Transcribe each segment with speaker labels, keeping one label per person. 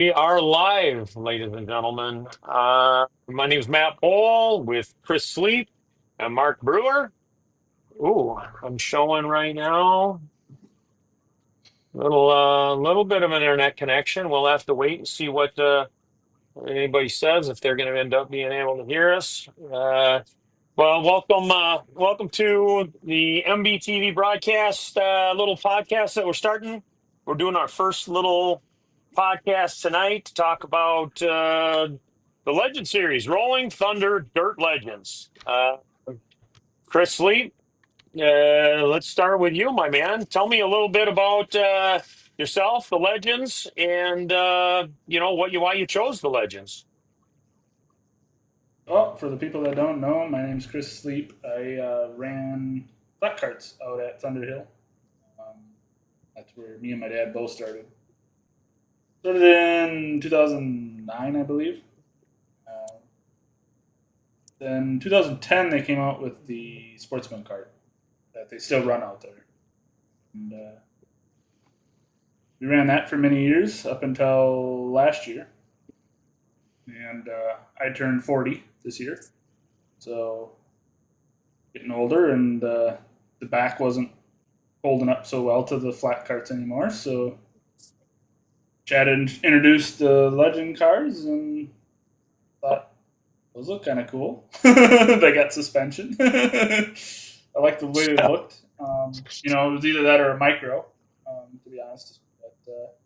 Speaker 1: We are live, ladies and gentlemen. My name is Matt Bohl with Chris Sleep and Mark Brewer. Ooh, I'm showing right now. Little bit of an internet connection. We'll have to wait and see what anybody says if they're going to end up being able to hear us. Well, welcome to the MBTV broadcast, little podcast that we're starting. We're doing our first little podcast tonight to talk about the Legend Series, Rolling Thunder Dirt Legends. Chris Sleep, let's start with you, my man. Tell me a little bit about yourself, the Legends, and why you chose the Legends.
Speaker 2: Well, for the people that don't know, my name's Chris Sleep. I ran flat carts out at Thunderhill. Um, that's where me and my dad both started. Started in 2009, I believe. Uh, then 2010, they came out with the Sportsman cart that they still run out there. And we ran that for many years up until last year. And I turned 40 this year. So getting older, and the back wasn't holding up so well to the flat carts anymore. So Chad introduced the legend cars and thought those look kind of cool. They got suspension. I like the way they looked. It was either that or a micro, to be honest. But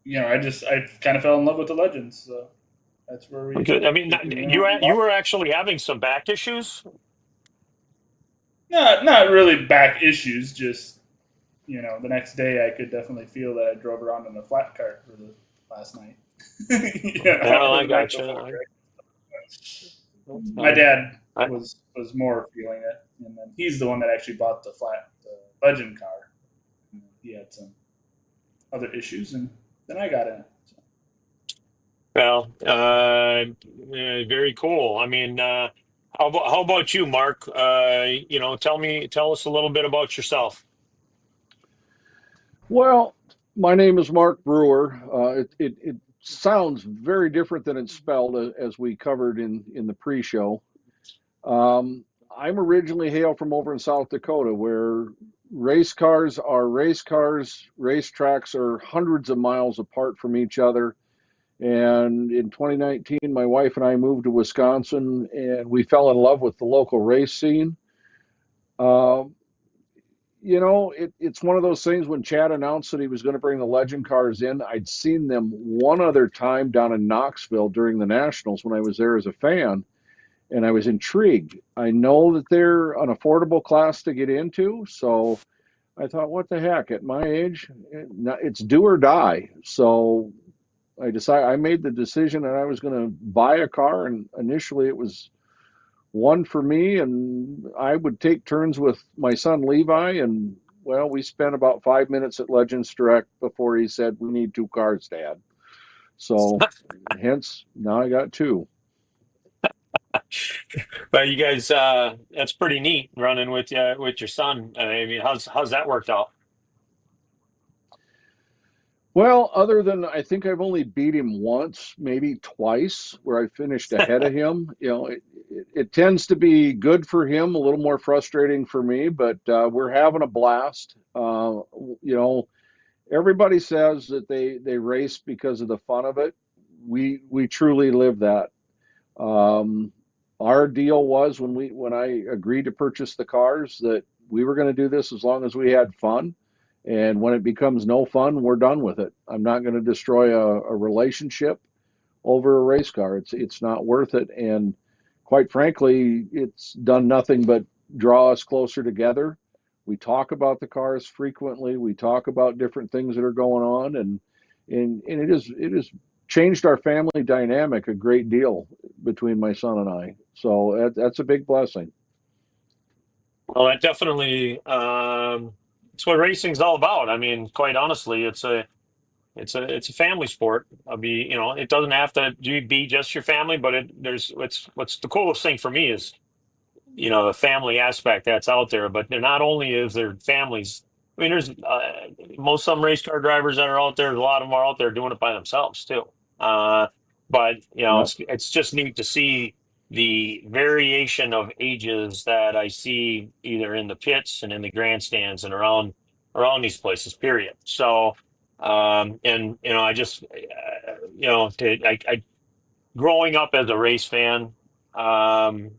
Speaker 2: I kind of fell in love with the legends. So that's where
Speaker 1: Okay. I mean,
Speaker 2: we went out and
Speaker 1: you
Speaker 2: bought.
Speaker 1: were actually having some back issues.
Speaker 2: Not really back issues, just the next day I could definitely feel that I drove around in a flat cart for the last night.
Speaker 1: Well,
Speaker 2: Or
Speaker 1: I
Speaker 2: the night
Speaker 1: got
Speaker 2: before.
Speaker 1: you.
Speaker 2: My dad
Speaker 1: I,
Speaker 2: was more feeling it, and then he's the one that actually bought the legend car. And he had some other issues, and then I got in it. So.
Speaker 1: Well, very cool. I mean, how about you, Mark? Tell us a little bit about yourself.
Speaker 3: Well, my name is Mark Brewer. It sounds very different than it's spelled, as we covered in the pre-show. I'm originally hail from over in South Dakota, where race cars, racetracks are hundreds of miles apart from each other. And in 2019, my wife and I moved to Wisconsin, and we fell in love with the local race scene. Uh, it's one of those things. When Chad announced that he was going to bring the legend cars in, I'd seen them one other time down in Knoxville during the Nationals when I was there as a fan, and I was intrigued. I know that they're an affordable class to get into, so I thought, what the heck? At my age, it's do or die. So I made the decision that I was going to buy a car, and initially it was one for me, and I would take turns with my son Levi. And well, we spent about 5 minutes at Legends Direct before he said, "We need two cars, Dad." So, hence, now I got two.
Speaker 1: But you guys, that's pretty neat running with your son. I mean, how's that worked out?
Speaker 3: Well, other than I think I've only beat him once, maybe twice, where I finished ahead of him. It tends to be good for him, a little more frustrating for me, but we're having a blast. You know, Everybody says that they race because of the fun of it. We truly live that. Um, our deal was when I agreed to purchase the cars that we were going to do this as long as we had fun. And when it becomes no fun, we're done with it. I'm not going to destroy a relationship over a race car. It's not worth it. And quite frankly, it's done nothing but draw us closer together. We talk about the cars frequently. We talk about different things that are going on, and it has changed our family dynamic a great deal between my son and I. So that's a big blessing.
Speaker 1: Well, that definitely, it's what racing's all about. I mean, quite honestly, it's a family sport. It doesn't have to be just your family, but what's the coolest thing for me is, the family aspect that's out there. But they're not only is there families. I mean, there's most some race car drivers that are out there. A lot of them are out there doing it by themselves too. Uh, but
Speaker 3: Yeah.
Speaker 1: it's just neat to see the variation of ages that I see either in the pits and in the grandstands and around these places. Period. So, and I just I growing up as a race fan. Um,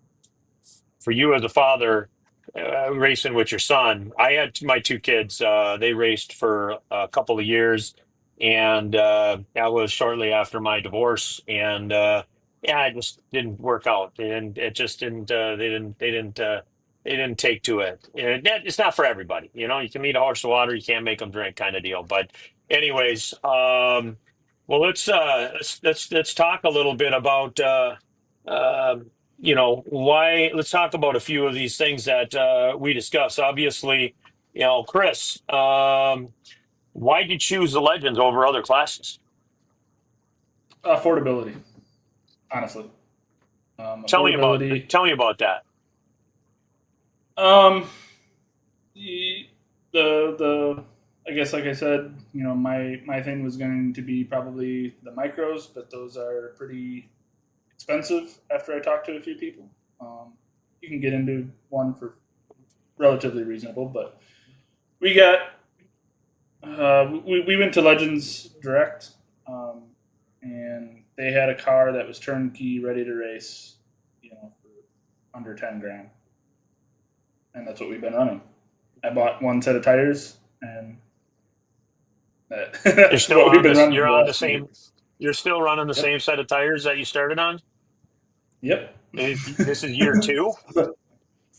Speaker 1: for you as a father racing with your son, I had my two kids. They raced for a couple of years, and that was shortly after my divorce. And yeah, it just didn't work out. It just didn't. They didn't take to it. And it's not for everybody. You can lead a horse to water, you can't make them drink, kind of deal. But anyways, well, let's talk a little bit about. Um why let's talk about a few of these things that we discuss. Obviously, Chris, why did you choose the legends over other classes?
Speaker 2: Affordability, honestly. Affordability.
Speaker 1: Tell me about that.
Speaker 2: Um, the the I guess like I said, my thing was going to be probably the micros, but those are pretty expensive. After I talked to a few people, you can get into one for relatively reasonable, but we got we went to Legends Direct, and they had a car that was turnkey, ready to race, for under 10 grand, and that's what we've been running. I bought one set of tires, and
Speaker 1: You're
Speaker 2: that's
Speaker 1: still
Speaker 2: what we've
Speaker 1: on
Speaker 2: been
Speaker 1: this.
Speaker 2: running for
Speaker 1: You're
Speaker 2: the
Speaker 1: on the
Speaker 2: last few
Speaker 1: same.
Speaker 2: years.
Speaker 1: You're still running the
Speaker 2: Yep.
Speaker 1: same set of tires that you started on.
Speaker 2: Yep.
Speaker 1: This is year two.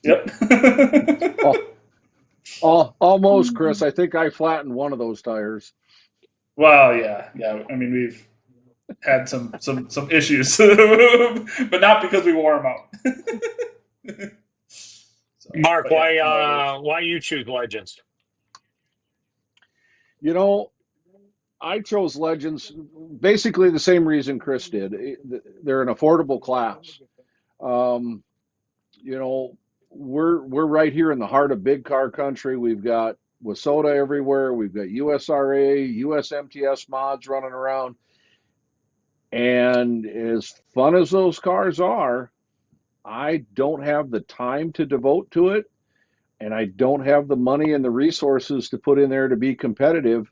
Speaker 2: Yep.
Speaker 3: Oh, almost, Chris. I think I flattened one of those tires.
Speaker 2: Well, yeah, yeah. I mean, we've had some issues, but not because we wore them out. So,
Speaker 1: Mark,
Speaker 2: but yeah, no, it was.
Speaker 1: why you choose legends?
Speaker 3: You know, I chose Legends basically the same reason Chris did. They're an affordable class. Um, you know, we're right here in the heart of big car country. We've got Wasota everywhere. We've got USRA, USMTS mods running around. And as fun as those cars are, I don't have the time to devote to it, and I don't have the money and the resources to put in there to be competitive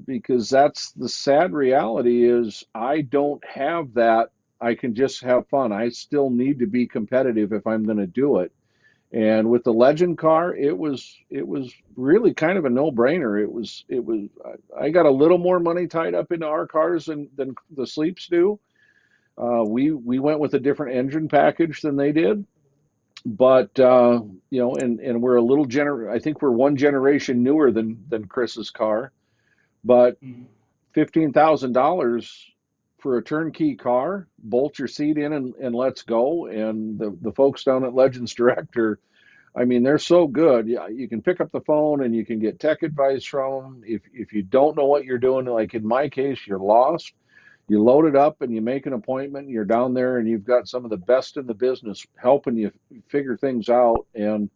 Speaker 3: because that's the sad reality is I don't have that. I can just have fun. I still need to be competitive if I'm going to do it. And with the Legend car, it was really kind of a no-brainer. It was I got a little more money tied up into our cars than the Sleeps do. We went with a different engine package than they did, but and we're a little I think we're one generation newer than Chris's car, but
Speaker 2: Mhm.
Speaker 3: $15,000 for a turnkey car, bolt your seat in and let's go. And the folks down at Legends Director, I mean, they're so good. Yeah, you can pick up the phone and you can get tech advice from them. If you don't know what you're doing, like in my case, you're lost. You load it up and you make an appointment. And you're down there and you've got some of the best in the business helping you figure things out. And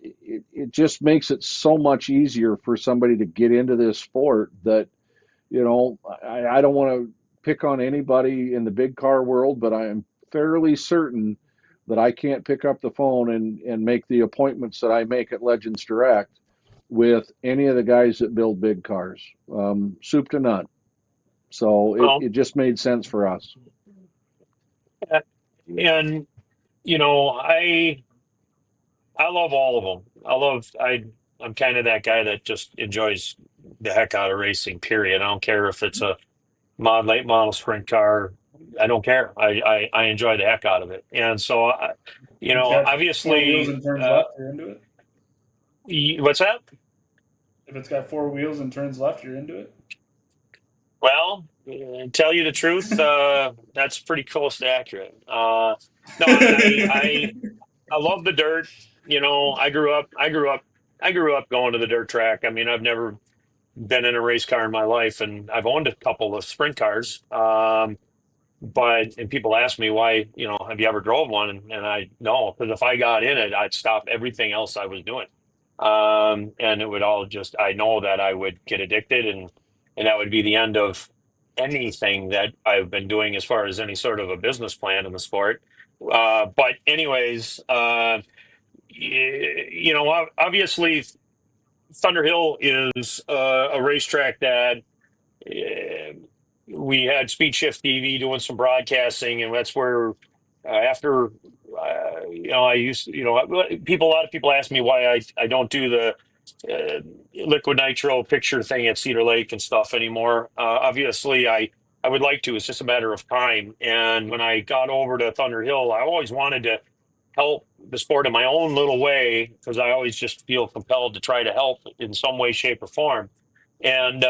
Speaker 3: it just makes it so much easier for somebody to get into this sport that I don't want to pick on anybody in the big car world, but I am fairly certain that I can't pick up the phone and make the appointments that I make at Legends Direct with any of the guys that build big cars, soup to nut. So
Speaker 1: Well,
Speaker 3: it just made sense for us.
Speaker 1: and I love all of them. I'm kind of that guy that just enjoys the heck out of racing. Period. I don't care if it's a late model sprint car. I don't care. I enjoy the heck out of it. And so,
Speaker 2: If it's got four wheels
Speaker 1: obviously,
Speaker 2: and turns left, you're into it.
Speaker 1: what's that?
Speaker 2: If it's got four wheels and turns left, you're into it.
Speaker 1: Well, tell you the truth, that's pretty close to accurate. No, I love the dirt. I grew up going to the dirt track. I mean, I've never been in a race car in my life, and I've owned a couple of sprint cars. And people ask me why, have you ever drove one? And I no, because if I got in it, I'd stop everything else I was doing. And it would all just, I know that I would get addicted, and that would be the end of anything that I've been doing as far as any sort of a business plan in the sport. But anyways, obviously Thunderhill is a racetrack that uh, we had Speed Shift TV doing some broadcasting, and that's where after I used a lot of people ask me why I don't do the uh, liquid nitro picture thing at Cedar Lake and stuff anymore. Obviously, I would like to. It's just a matter of time. And when I got over to Thunder Hill, I always wanted to help the sport in my own little way because I always just feel compelled to try to help in some way, shape, or form. And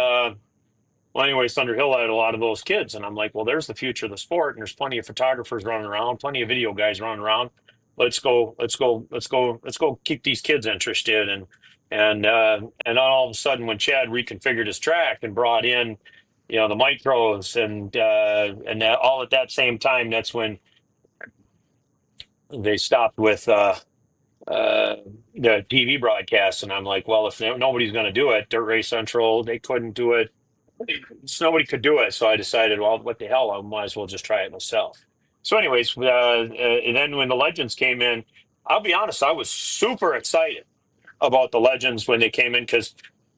Speaker 1: well, anyways, Thunder Hill had a lot of those kids, and I'm like, well, there's the future of the sport, and there's plenty of photographers running around, plenty of video guys running around. Let's go keep these kids interested, and all of a sudden, when Chad reconfigured his track and brought in, the micros and that, all at that same time, that's when they stopped with uh, the TV broadcast, and I'm like, well, if nobody's going to do it, Dirt Race Central, they couldn't do it. Nobody could do it, so I decided, well, what the hell? I might as well just try it myself. So, anyways, and then when the Legends came in, I'll be honest, I was super excited about the Legends when they came in because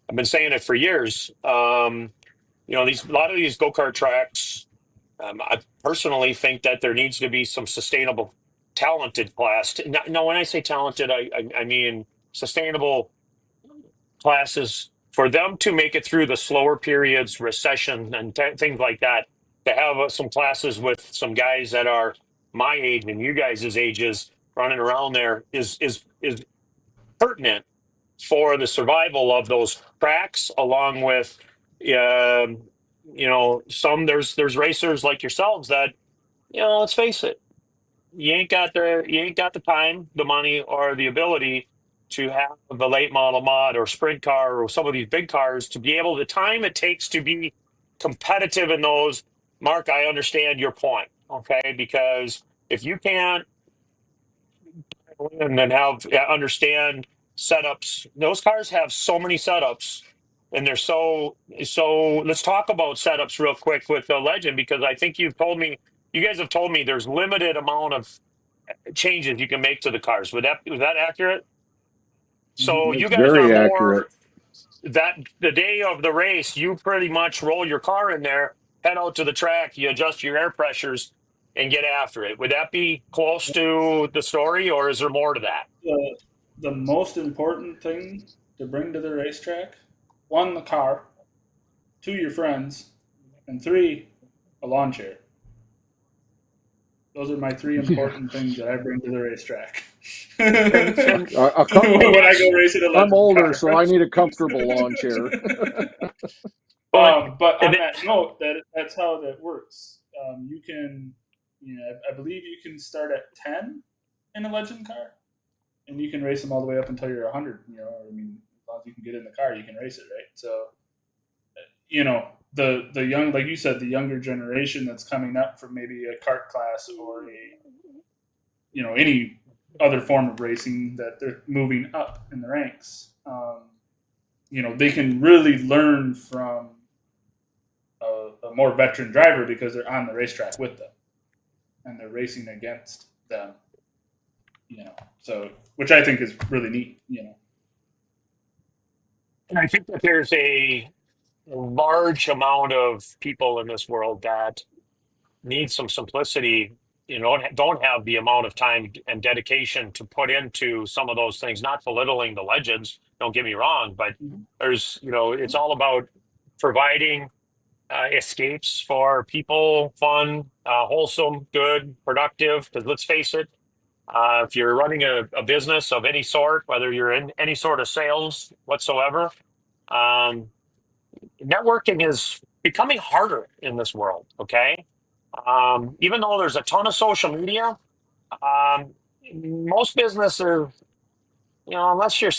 Speaker 1: I've been saying it for years. These a lot of these go-kart tracks. I personally think that there needs to be some sustainable, talented class. No, when I say talented, I mean sustainable classes for them to make it through the slower periods, recession, and things like that. To have some classes with some guys that are my age and you guys' ages running around there is pertinent for the survival of those tracks, along with um, there's racers like yourselves that, let's face it, you ain't got the time, the money, or the ability to have the late model mod or sprint car or some of these big cars to be able the time it takes to be competitive in those. Mark, I understand your point, okay? Because if you can't and then understand setups, those cars have so many setups, and they're so. Let's talk about setups real quick with the Legend, because I think you guys have told me there's limited amount of changes you can make to the cars. Was that accurate? So you
Speaker 3: It's
Speaker 1: guys are
Speaker 3: very
Speaker 1: more
Speaker 3: accurate.
Speaker 1: that the day of the race, you pretty much roll your car in there, head out to the track, you adjust your air pressures, and get after it. Would that be close to the story, or is there more to that?
Speaker 2: The most important thing to bring to the racetrack: one, the car; two, your friends; and three, a lawn chair. Those are my three important things that I bring to the racetrack. when
Speaker 1: And and
Speaker 2: I
Speaker 1: that's
Speaker 2: go racing a
Speaker 3: I'm
Speaker 2: legend
Speaker 3: older, so I
Speaker 2: car.
Speaker 3: need a comfortable lawn chair.
Speaker 1: well,
Speaker 2: But
Speaker 1: and
Speaker 2: on
Speaker 1: it,
Speaker 2: that note, that's how that works. You can, I believe you can start at 10 in a legend car, and you can race them all the way up until you're 100. I mean, as long as you can get in the car, you can race it, right? So, the young, like you said, the younger generation that's coming up from maybe a kart class or any other form of racing that they're moving up in the ranks. They can really learn from a more veteran driver because they're on the racetrack with them and they're racing against them. So which I think is really neat.
Speaker 1: and I think that there's a large amount of people in this world that need some simplicity. Don't have the amount of time and dedication to put into some of those things. Not belittling the Legends, don't get me wrong, but
Speaker 2: Mhm.
Speaker 1: it's all about providing escapes for people, fun, wholesome, good, productive. Because let's face it, if you're running a business of any sort, whether you're in any sort of sales whatsoever, um, networking is becoming harder in this world. Okay, even though there's a ton of social media, um, most businesses, unless you're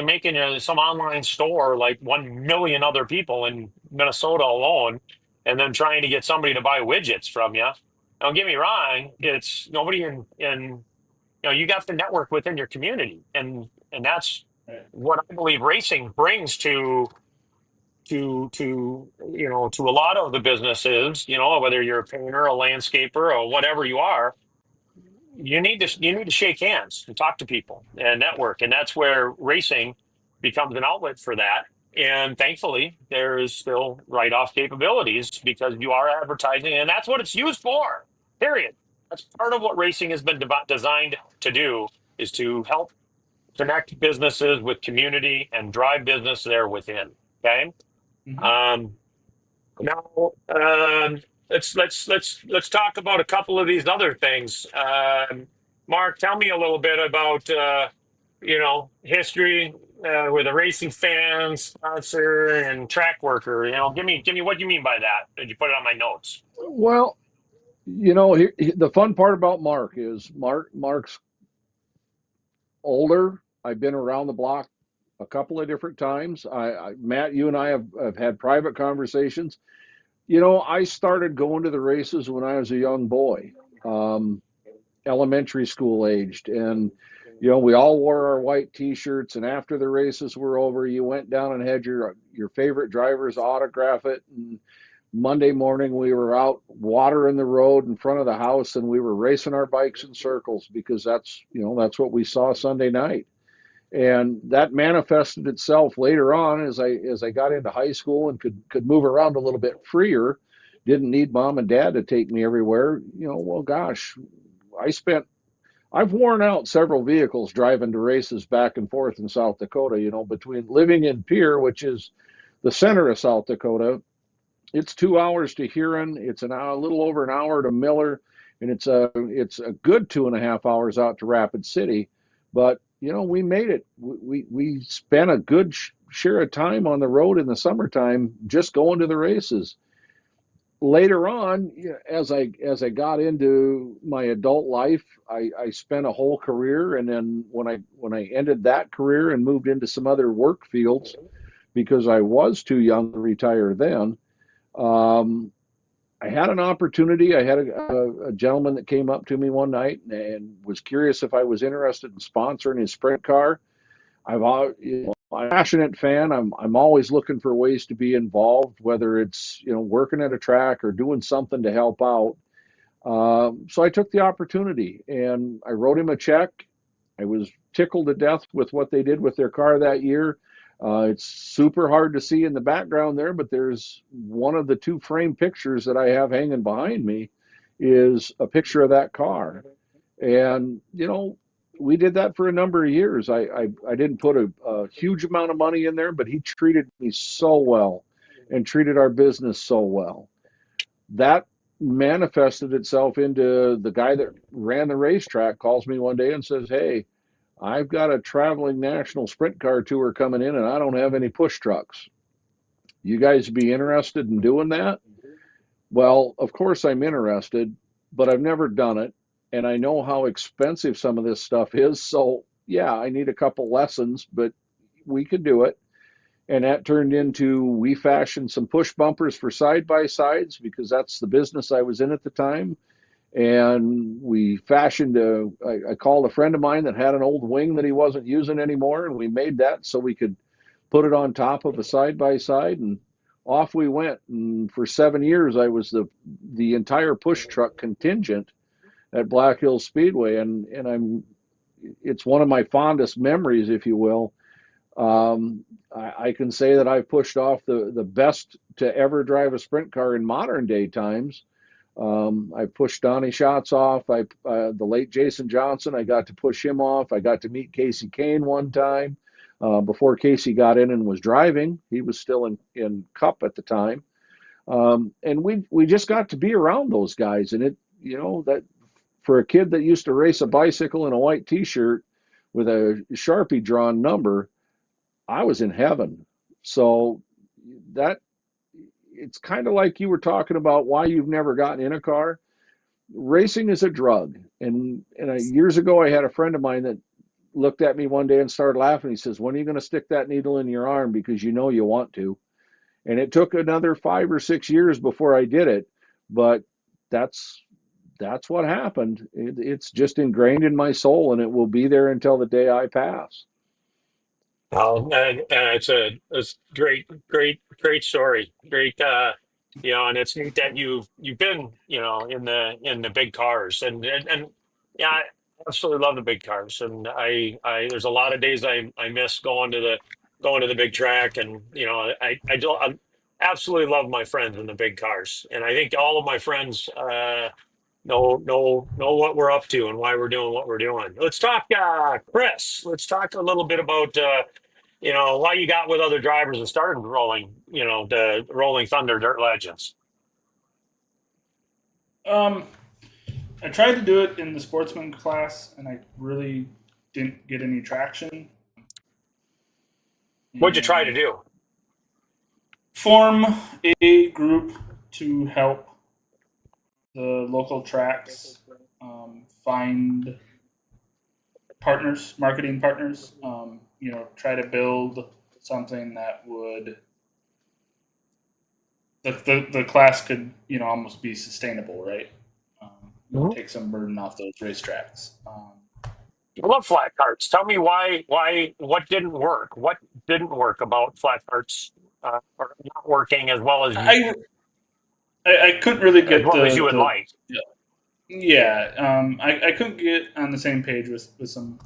Speaker 1: making some online store like 1 million other people in Minnesota alone, and then trying to get somebody to buy widgets from you. Don't get me wrong, it's nobody you got to network within your community, and that's
Speaker 2: Right.
Speaker 1: what I believe racing brings to to a lot of the businesses, whether you're a painter, a landscaper, or whatever you are, you need to shake hands and talk to people and network, and that's where racing becomes an outlet for that. And thankfully, there is still write-off capabilities because you are advertising, and that's what it's used for. Period. That's part of what racing has been designed to do, is to help connect businesses with community and drive business there within. Okay.
Speaker 2: Mm-hmm.
Speaker 1: Um, now, let's talk about a couple of these other things. Mark, tell me a little bit about history with a racing fan, sponsor, and track worker. Give me what you mean by that. Did you put it on my notes?
Speaker 3: Well, the fun part about Mark is Mark's older. I've been around the block a couple of different times. Matt, you and I have had private conversations. I started going to the races when I was a young boy, um, elementary school aged, and we all wore our white T-shirts. And after the races were over, you went down and had your favorite drivers autograph it. And Monday morning, we were out watering the road in front of the house, and we were racing our bikes in circles because that's what we saw Sunday night. And that manifested itself later on as I got into high school and could move around a little bit freer. Didn't need mom and dad to take me everywhere. Well, gosh, I've worn out several vehicles driving to races back and forth in South Dakota. Between living in Pierre, which is the center of South Dakota, it's 2 hours to Huron. It's a little over an hour to Miller, and it's a good 2.5 hours out to Rapid City. But we made it. We spent a good share of time on the road in the summertime just going to the races. Later on, as I got into my adult life, I spent a whole career, and then when I ended that career and moved into some other work fields because I was too young to retire then. I had an opportunity. I had a gentleman that came up to me one night and was curious if I was interested in sponsoring his sprint car. I'm a passionate fan. I'm always looking for ways to be involved, whether it's working at a track or doing something to help out. So I took the opportunity and I wrote him a check. I was tickled to death with what they did with their car that year. It's super hard to see in the background there, but there's one of the two frame pictures that I have hanging behind me is a picture of that car. And, we did that for a number of years. I didn't put a huge amount of money in there, but he treated me so well and treated our business so well. That manifested itself into the guy that ran the racetrack calls me one day and says, "Hey, I've got a traveling national sprint car tour coming in and I don't have any push trucks. You guys be interested in doing that?" Well, of course I'm interested, but I've never done it. And I know how expensive some of this stuff is. So, yeah, I need a couple lessons, but we could do it. And that turned into we fashioned some push bumpers for side by sides because that's the business I was in at the time. And we fashioned I called a friend of mine that had an old wing that he wasn't using anymore, and we made that so we could put it on top of a side by side, and off we went. And for 7 years, I was the entire push truck contingent at Black Hills Speedway, and it's one of my fondest memories, if you will. I can say that I've pushed off the best to ever drive a sprint car in modern day times. I pushed Donnie Schatz off. The late Jason Johnson, I got to push him off. I got to meet Casey Kane one time before Casey got in and was driving. He was still in Cup at the time, and we just got to be around those guys. And that for a kid that used to race a bicycle in a white T-shirt with a Sharpie drawn number, I was in heaven. So that it's kind of like you were talking about why you've never gotten in a car. Racing is a drug. And years ago, I had a friend of mine that looked at me one day and started laughing. He says, "When are you going to stick that needle in your arm? Because you know you want to." And it took another 5 or 6 years before I did it. But that's what happened. It's just ingrained in my soul, and it will be there until the day I pass.
Speaker 1: It's great story. Great, and it's neat that you've been, in the big cars and yeah, I absolutely love the big cars. And I there's a lot of days I miss going to the big track, and I absolutely love my friends in the big cars, and I think all of my friends know what we're up to and why we're doing what we're doing. Let's talk, Chris. Let's talk a little bit about why you got with other drivers and started rolling, the Rolling Thunder Dirt Legends.
Speaker 2: Um, I tried to do it in the sportsman class, and I really didn't get any traction.
Speaker 1: What'd you try to
Speaker 2: And
Speaker 1: do?
Speaker 2: form a group to help the local tracks find partners, marketing partners. Try to build something that would the class could almost be sustainable, right?
Speaker 1: Mhm.
Speaker 2: Take some burden off those racetracks.
Speaker 1: I love flat carts. Tell me what didn't work? What didn't work about flat carts, or not working
Speaker 2: I, I couldn't really
Speaker 1: as
Speaker 2: get
Speaker 1: well as you would
Speaker 2: the
Speaker 1: like?
Speaker 2: yeah. I couldn't get on the same page with some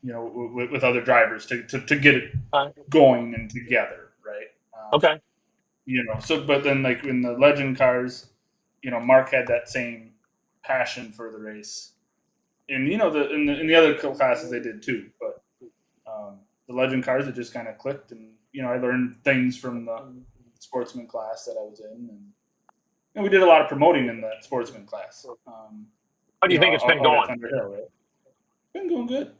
Speaker 2: with other drivers to get it
Speaker 1: Uh,
Speaker 2: going and together, right?
Speaker 1: okay.
Speaker 2: So but then like in the legend cars, Mark had that same passion for the race, and in the other classes they did too, but the legend cars it just kind of clicked, and I learned things from the sportsman class that I was in, and we did a lot of promoting in the sportsman class.
Speaker 1: How do you think it's been
Speaker 2: Out at
Speaker 1: going?
Speaker 2: Thunder Hill, right? Been going good.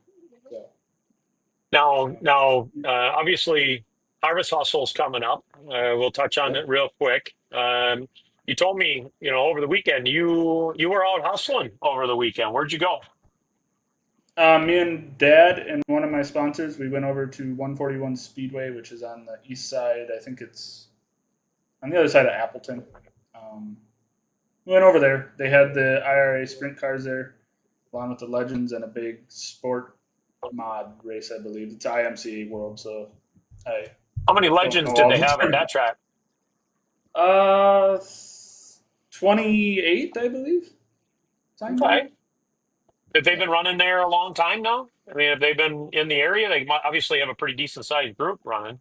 Speaker 2: So,
Speaker 1: Obviously, Harvest Hustle's coming up. We'll touch on
Speaker 2: yep.
Speaker 1: it real quick. You told me, over the weekend you were out hustling over the weekend. Where'd you go?
Speaker 2: Me and Dad and one of my sponsors, we went over to 141 Speedway, which is on the east side. I think it's on the other side of Appleton. Um, we went over there. They had the IRA sprint cars there, along with the Legends and a big sport mod race, I believe. It's IMCA World, so I
Speaker 1: How many
Speaker 2: don't
Speaker 1: legends
Speaker 2: know
Speaker 1: did
Speaker 2: all
Speaker 1: they
Speaker 2: the
Speaker 1: have at that
Speaker 2: terms.
Speaker 1: track?
Speaker 2: Uh, 28, I believe. Signed on.
Speaker 1: Okay. Have they
Speaker 2: Yeah.
Speaker 1: been running there a long time now? I mean, have they been in the area? They obviously have a pretty decent sized group running.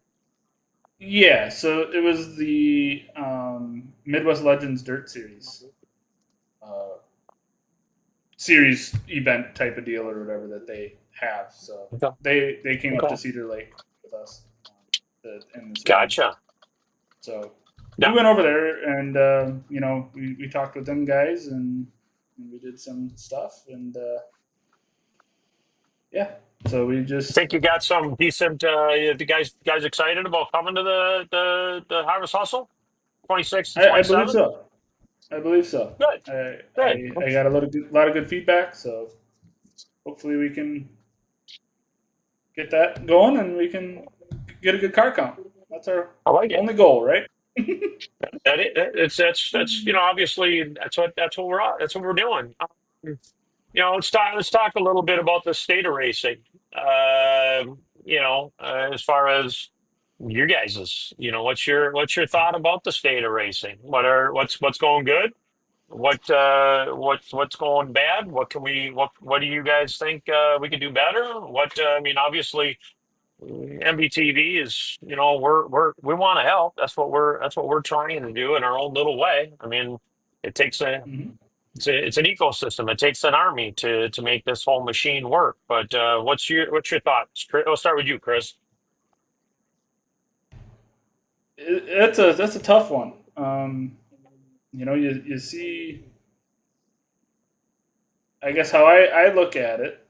Speaker 2: Yeah, so it was the Midwest Legends Dirt uh, series event type of deal or whatever that they have. So
Speaker 1: Okay.
Speaker 2: they came up
Speaker 1: Okay.
Speaker 2: to Cedar Lake with us in the spring.
Speaker 1: Gotcha.
Speaker 2: So we
Speaker 1: Yeah.
Speaker 2: went over there, and we talked with them guys, and we did some stuff, and yeah. So we
Speaker 1: I
Speaker 2: just
Speaker 1: think you got some decent. The guys excited about coming to the Harvest Hustle, 26 to
Speaker 2: I believe
Speaker 1: 27.
Speaker 2: so. I believe so.
Speaker 1: Good. Good.
Speaker 2: I got a lot of good feedback, so hopefully we can get that going and we can get a good car count. That's our
Speaker 1: I like it.
Speaker 2: only goal, right?
Speaker 1: That's obviously that's what we're doing. Let's talk a little bit about the state of racing. As far as you guys's, what's your thought about the state of racing? What's going good? What's going bad? What do you guys think we could do better? I mean, obviously, MBTV is, we want to help. That's what we're trying to do in our own little way. I mean, it takes a
Speaker 2: Mm-hmm.
Speaker 1: it's an ecosystem. It takes an army to make this whole machine work. But what's your thoughts? I'll start with you, Chris.
Speaker 2: That's a tough one. You see, I guess how I look at it.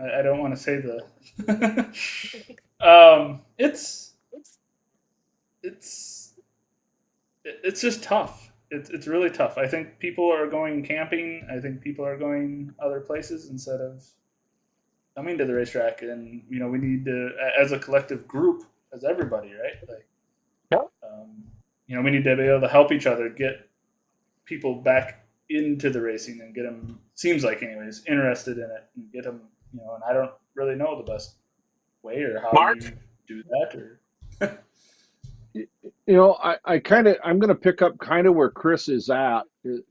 Speaker 2: I don't want to say the. It's it's just tough. It's really tough. I think people are going camping. I think people are going other places instead of coming to the racetrack. And we need to, as a collective group, as everybody, right? Like,
Speaker 1: Yeah,
Speaker 2: we need to be able to help each other get people back into the racing and get them. Seems like, anyways, interested in it and get them. And I don't really know the best way, or how
Speaker 1: Mark?
Speaker 2: you do that? Or
Speaker 3: I'm going to pick up kind of where Chris is at.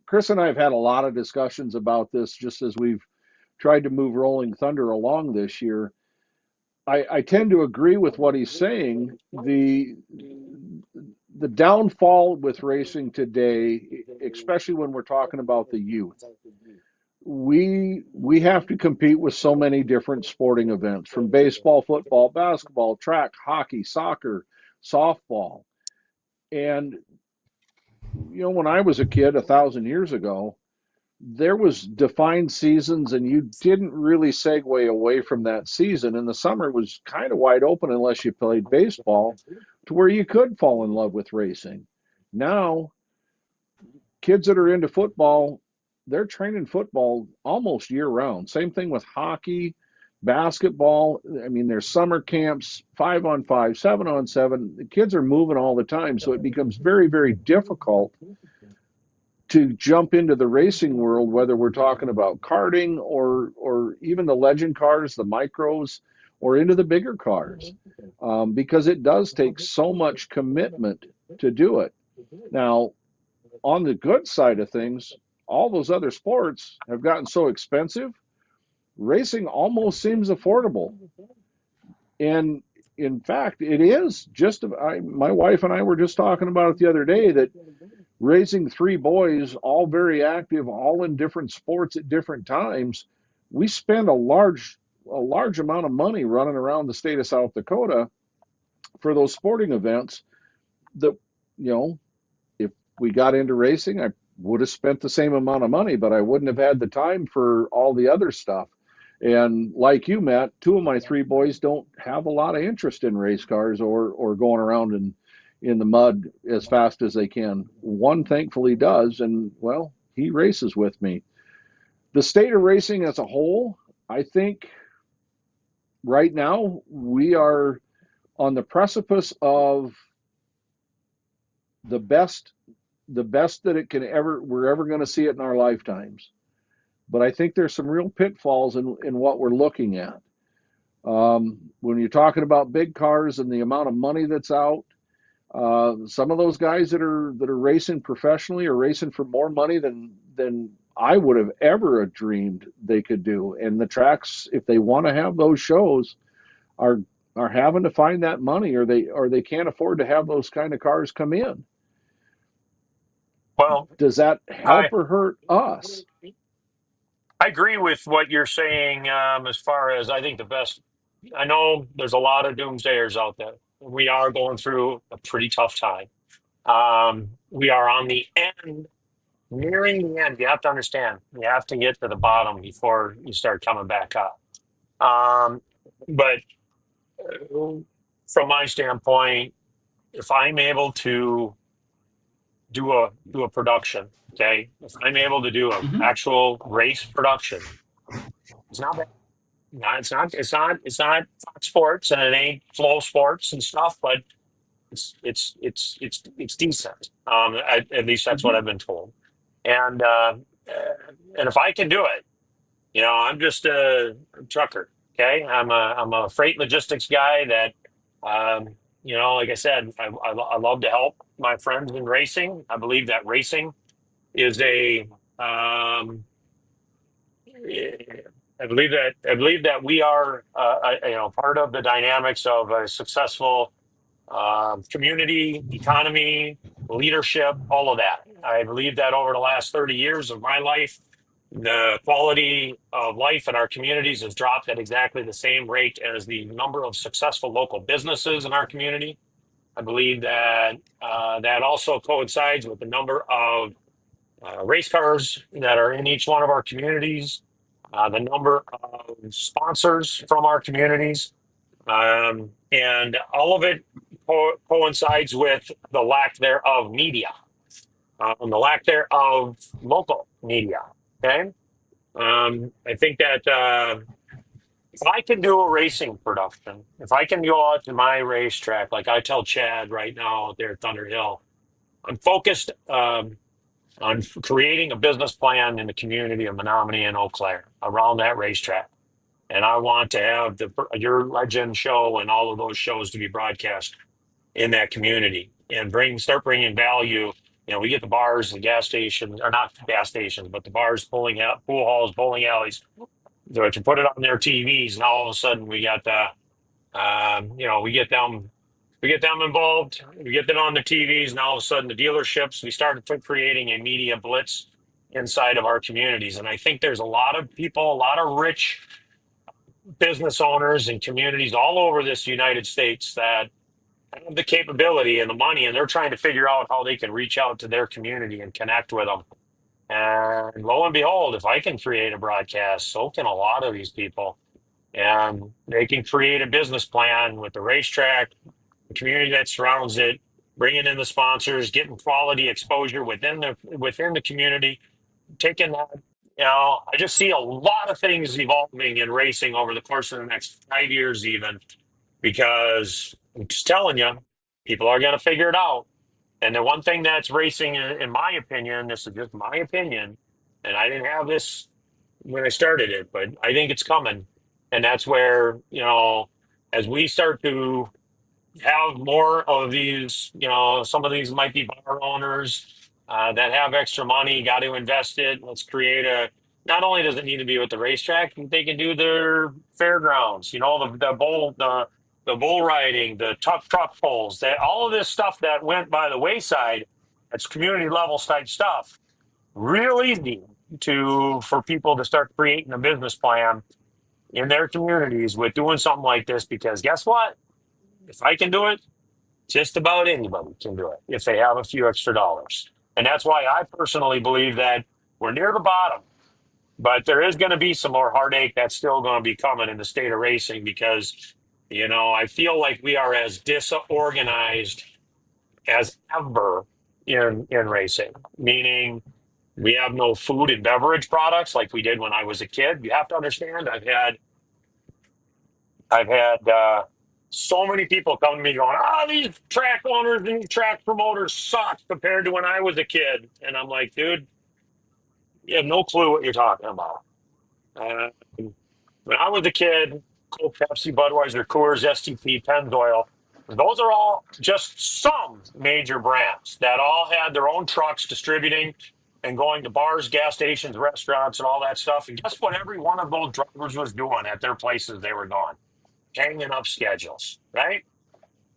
Speaker 3: Chris and I have had a lot of discussions about this just as we've tried to move Rolling Thunder along this year. I tend to agree with what he's saying. The downfall with racing today, especially when we're talking about the youth, we have to compete with so many different sporting events, from baseball, football, basketball, track, hockey, soccer, softball. And when I was a kid 1,000 years ago, there was defined seasons, and you didn't really segue away from that season. And the summer was kind of wide open unless you played baseball, to where you could fall in love with racing. Now, kids that are into football, they're training football almost year round. Same thing with hockey, basketball. I mean, there's summer camps, 5-on-5, 7-on-7. The kids are moving all the time, so it becomes very, very difficult to jump into the racing world, whether we're talking about karting or even the legend cars, the micros, or into the bigger cars, because it does take so much commitment to do it. Now, on the good side of things, all those other sports have gotten so expensive, racing almost seems affordable. And in fact, it is just, my wife and I were just talking about it the other day, that raising three boys, all very active, all in different sports at different times, we spend a large amount of money running around the state of South Dakota for those sporting events that, if we got into racing, I would have spent the same amount of money, but I wouldn't have had the time for all the other stuff. And like you, Matt, two of my three boys don't have a lot of interest in race cars or going around in the mud as fast as they can. One thankfully does, and well, he races with me. The state of racing as a whole, I think right now we are on the precipice of the best that we're ever going to see it in our lifetimes. But I think there's some real pitfalls in what we're looking at. When you're talking about big cars and the amount of money that's out, some of those guys that are racing professionally are racing for more money than I would have ever dreamed they could do. And the tracks, if they want to have those shows, are having to find that money, or they can't afford to have those kind of cars come in.
Speaker 1: Well,
Speaker 3: Does that help or hurt us?
Speaker 1: I agree with what you're saying, as far as I think the best. I know there's a lot of doomsdayers out there. We are going through a pretty tough time. We are on the end, nearing the end. You have to understand, you have to get to the bottom before you start coming back up. But from my standpoint, if I'm able to do a production, okay, if I'm able to do an actual race production, it's not bad. No, it's not Fox Sports, and it ain't Flow Sports and stuff, but it's decent. At least that's what I've been told. And if I can do it, I'm just a trucker. Okay, I'm a freight logistics guy that, like I said, I love to help my friends in racing. I believe that racing is I believe that we are, part of the dynamics of a successful community, economy, leadership, all of that. I believe that over the last 30 years of my life, the quality of life in our communities has dropped at exactly the same rate as the number of successful local businesses in our community. I believe that that also coincides with the number of race cars that are in each one of our communities, the number of sponsors from our communities, and all of it coincides with the lack thereof media, the lack thereof local media. Okay, I think that if I can do a racing production, if I can go out to my racetrack, like I tell Chad right now out there at Thunder Hill, I'm focused on creating a business plan in the community of Menominee and Eau Claire around that racetrack. and I want to have your Legend show and all of those shows to be broadcast in that community and start bringing value. We get the bars, the gas stations, or not gas stations, but the bars, bowling out, pool halls, bowling alleys. So to put it on their TVs, and all of a sudden we got we get them involved. We get them on the TVs, and all of a sudden the dealerships. We started creating a media blitz inside of our communities, and I think there's a lot of people, a lot of rich business owners and communities all over this United States that have the capability and the money, and they're trying to figure out how they can reach out to their community and connect with them. And lo and behold, if I can create a broadcast, so can a lot of these people. And they can create a business plan with the racetrack, the community that surrounds it, bringing in the sponsors, getting quality exposure within the community, taking that. I just see a lot of things evolving in racing over the course of the next 5 years, even because I'm just telling you, people are going to figure it out. And the one thing that's racing, in my opinion, this is just my opinion, and I didn't have this when I started it, but I think it's coming. And that's where, as we start to have more of these, some of these might be bar owners that have extra money, got to invest it. Let's create not only does it need to be with the racetrack, they can do their fairgrounds, the bull riding, the tough truck pulls, that all of this stuff that went by the wayside, it's community level type stuff. Real easy for people to start creating a business plan in their communities with doing something like this, because guess what? If I can do it, just about anybody can do it if they have a few extra dollars. And that's why I personally believe that we're near the bottom, but there is going to be some more heartache that's still going to be coming in the state of racing because, I feel like we are as disorganized as ever in racing, meaning we have no food and beverage products like we did when I was a kid. You have to understand, I've had so many people come to me going, these track owners and these track promoters suck compared to when I was a kid. And I'm like, dude, you have no clue what you're talking about. Uh, when I was a kid, Coke, Pepsi, Budweiser, Coors, STP, Pennzoil, those are all just some major brands that all had their own trucks distributing and going to bars, gas stations, restaurants, and all that stuff. And guess what every one of those drivers was doing at their places they were going? Hanging up schedules, right?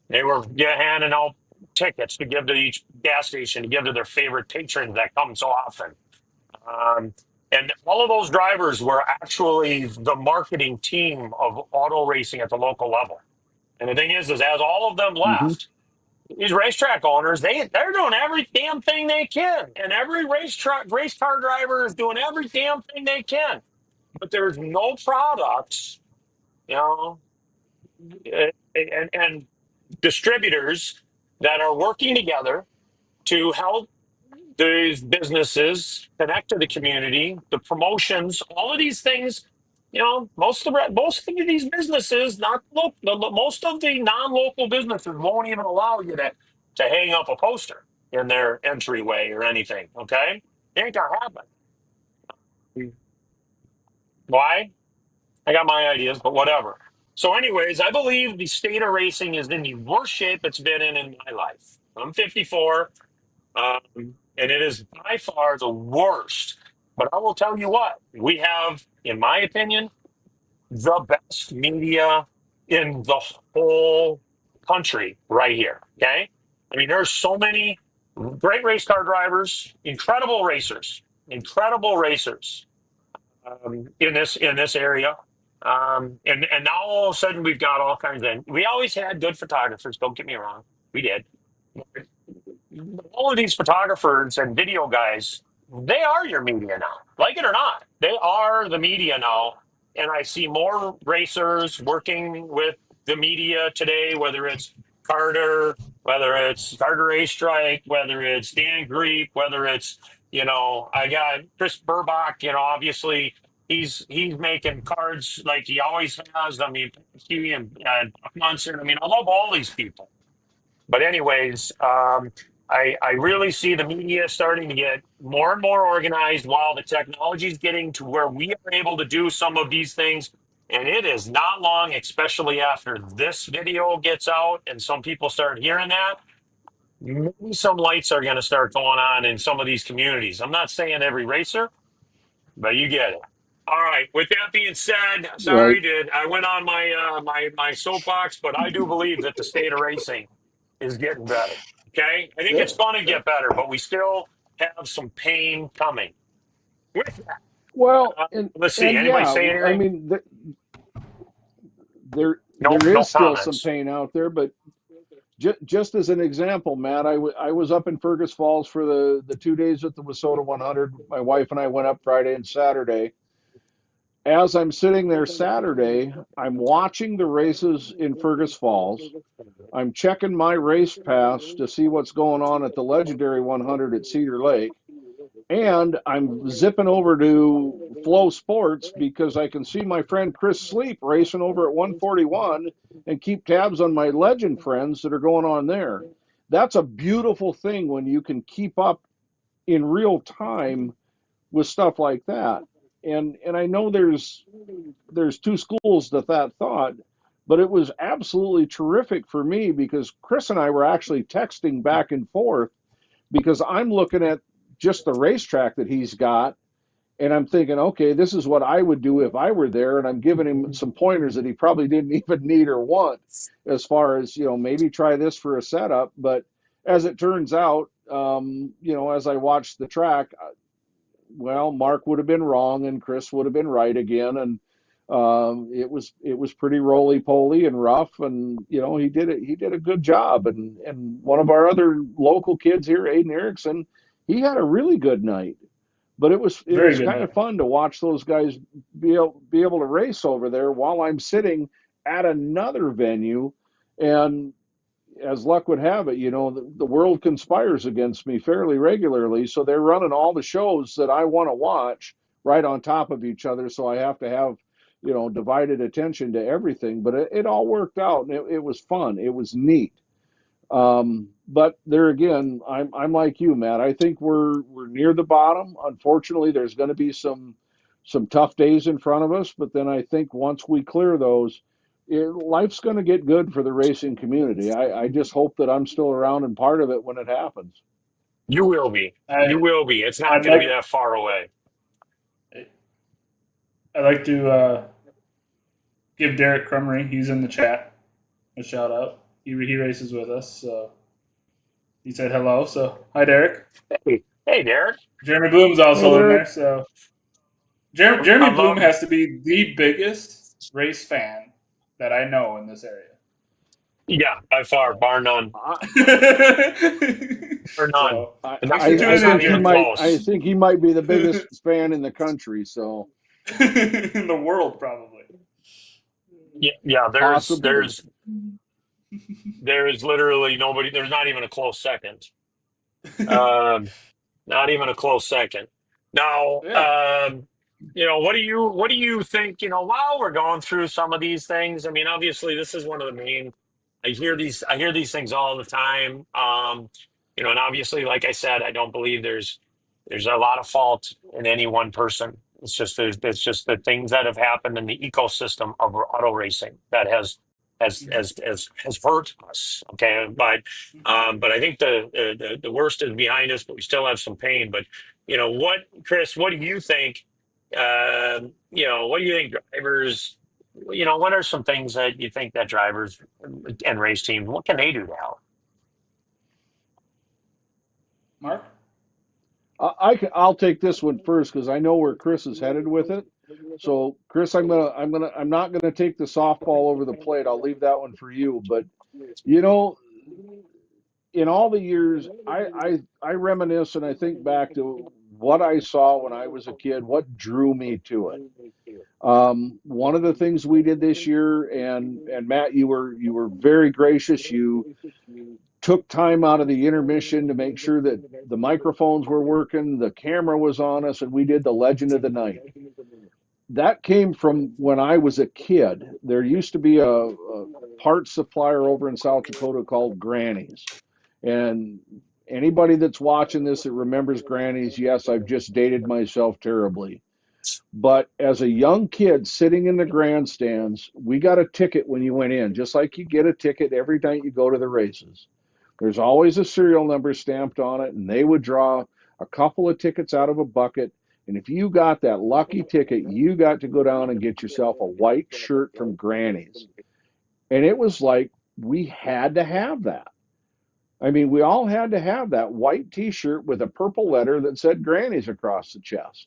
Speaker 1: They were handing out tickets to give to each gas station to give to their favorite patrons that come so often. And all of those drivers were actually the marketing team of auto racing at the local level. And the thing is as all of them
Speaker 3: Mm-hmm.
Speaker 1: left, these racetrack owners, they're doing every damn thing they can. And every race car driver is doing every damn thing they can. But there's no products, and distributors that are working together to help these businesses connect to the community, the promotions, all of these things. Most of these businesses, most of the non-local businesses won't even allow you to hang up a poster in their entryway or anything. Okay, it ain't gonna happen. Why? I got my ideas, but whatever. So, anyways, I believe the state of racing is in the worst shape it's been in my life. I'm 54, and it is by far the worst. But I will tell you what, we have, in my opinion, the best media in the whole country right here. Okay. I mean, there's so many great race car drivers, incredible racers in this area. And now all of a sudden we've got all kinds of. We always had good photographers. Don't get me wrong, we did. All of these photographers and video guys, they are your media now. Like it or not, they are the media now. And I see more racers working with the media today, whether it's Carter Astrike, whether it's Dan Greep, whether it's, I got Chris Burbach, obviously he's making cards like he always has. I mean, he and Buck Munson. I mean, I love all these people. But anyways, I really see the media starting to get more and more organized while the technology is getting to where we are able to do some of these things And it is not long, especially after this video gets out and some people start hearing that. Maybe some lights are going to start going on in some of these communities. I'm not saying every racer, but you get it. All right. With that being said,
Speaker 3: Right.
Speaker 1: sorry, dude, I went on my soapbox, but I do believe that the state of racing is getting better. Okay, I think
Speaker 2: Yeah.
Speaker 1: it's going to
Speaker 2: Yeah.
Speaker 1: get better, but we still have some pain coming. With that,
Speaker 3: Well,
Speaker 1: let's see.
Speaker 3: and
Speaker 1: Anybody
Speaker 3: yeah,
Speaker 1: say
Speaker 3: I
Speaker 1: anything?
Speaker 3: mean,
Speaker 1: No,
Speaker 3: there
Speaker 1: no
Speaker 3: is still some
Speaker 1: comments.
Speaker 3: pain out there, but just as an example, Matt, I was up in Fergus Falls for the 2 days at the Wissota 100. My wife and I went up Friday and Saturday. As I'm sitting there Saturday, I'm watching the races in Fergus Falls. I'm checking my race pass to see what's going on at the legendary 100 at Cedar Lake. And I'm zipping over to Flow Sports because I can see my friend Chris Sleep racing over at 141 and keep tabs on my legend friends that are going on there. That's a beautiful thing when you can keep up in real time with stuff like that. And I know there's two schools to that thought, but it was absolutely terrific for me because Chris and I were actually texting back and forth because I'm looking at just the racetrack that he's got and I'm thinking, okay, this is what I would do if I were there, and I'm giving him some pointers that he probably didn't even need or want, as far as maybe try this for a setup. But as it turns out, as I watched the track, well, Mark would have been wrong and Chris would have been right again, and it was pretty roly poly and rough, and he did a good job, and one of our other local kids here, Aiden Erickson, he had a really good night. But it
Speaker 2: Very
Speaker 3: was
Speaker 2: good
Speaker 3: kind
Speaker 2: night.
Speaker 3: of fun to watch those guys be able to race over there while I'm sitting at another venue, and as luck would have it, the world conspires against me fairly regularly. So they're running all the shows that I want to watch right on top of each other. So I have to have, divided attention to everything. But it all worked out, and it was fun. It was neat. But there again, I'm like you, Matt. I think we're near the bottom. Unfortunately, there's going to be some tough days in front of us, but then I think once we clear those, life's going to get good for the racing community. I just hope that I'm still around and part of it when it happens.
Speaker 1: You will be. You
Speaker 2: I
Speaker 1: will be. It's not
Speaker 2: I'd
Speaker 1: going to be
Speaker 2: like
Speaker 1: that far away.
Speaker 2: I'd like to give Derek Crumry, he's in the chat, a shout out. He races with us, so he said hello. So hi, Derek.
Speaker 1: Hey, Derek.
Speaker 2: Jeremy Bloom's
Speaker 3: Hey,
Speaker 2: also in
Speaker 3: Derek.
Speaker 2: there. So Jeremy
Speaker 1: I
Speaker 2: Bloom
Speaker 1: love.
Speaker 2: has to be the biggest race fan that I know in this area.
Speaker 1: Yeah, by far,
Speaker 2: So,
Speaker 1: bar none,
Speaker 3: I,
Speaker 1: bar none.
Speaker 2: so
Speaker 3: I,
Speaker 1: And
Speaker 2: thanks for
Speaker 3: I
Speaker 1: that's
Speaker 2: tuning in,
Speaker 1: not
Speaker 3: think he
Speaker 1: even
Speaker 2: Jeremy.
Speaker 3: might. I
Speaker 1: close.
Speaker 3: think he might be the biggest fan in the country. So
Speaker 2: In the world, probably.
Speaker 1: Yeah, yeah.
Speaker 3: possibly.
Speaker 1: There is literally nobody. There's not even a close second. Um, Not even a close second. Now,
Speaker 2: Yeah.
Speaker 1: what do you think? While we're going through some of these things, I mean, obviously, this is one of the main. I hear these things all the time. And obviously, like I said, I don't believe there's a lot of fault in any one person. It's just the things that have happened in the ecosystem of auto racing that has hurt us. Okay, but I think the worst is behind us, but we still have some pain. But what, Chris? What do you think? What do you think drivers? What are some things that you think that drivers and race teams, what can they do to help?
Speaker 2: Mark?
Speaker 3: I'll take this one first because I know where Chris is headed with it. So, Chris, I'm not gonna take the softball over the plate. I'll leave that one for you. But you know, in all the years, I reminisce and I think back to what I saw when I was a kid. What drew me to it? One of the things we did this year, and Matt, you were very gracious. You took time out of the intermission to make sure that the microphones were working, the camera was on us, and we did the Legend of the Night. That came from when I was a kid. There used to be a parts supplier over in South Dakota called Granny's. And anybody that's watching this that remembers Granny's, yes, I've just dated myself terribly. But as a young kid sitting in the grandstands, we got a ticket when you went in, just like you get a ticket every night you go to the races. There's always a serial number stamped on it, and they would draw a couple of tickets out of a bucket. And if you got that lucky ticket, you got to go down and get yourself a white shirt from Granny's. And it was like we had to have that. I mean, we all had to have that white t shirt with a purple letter that said Granny's across the chest.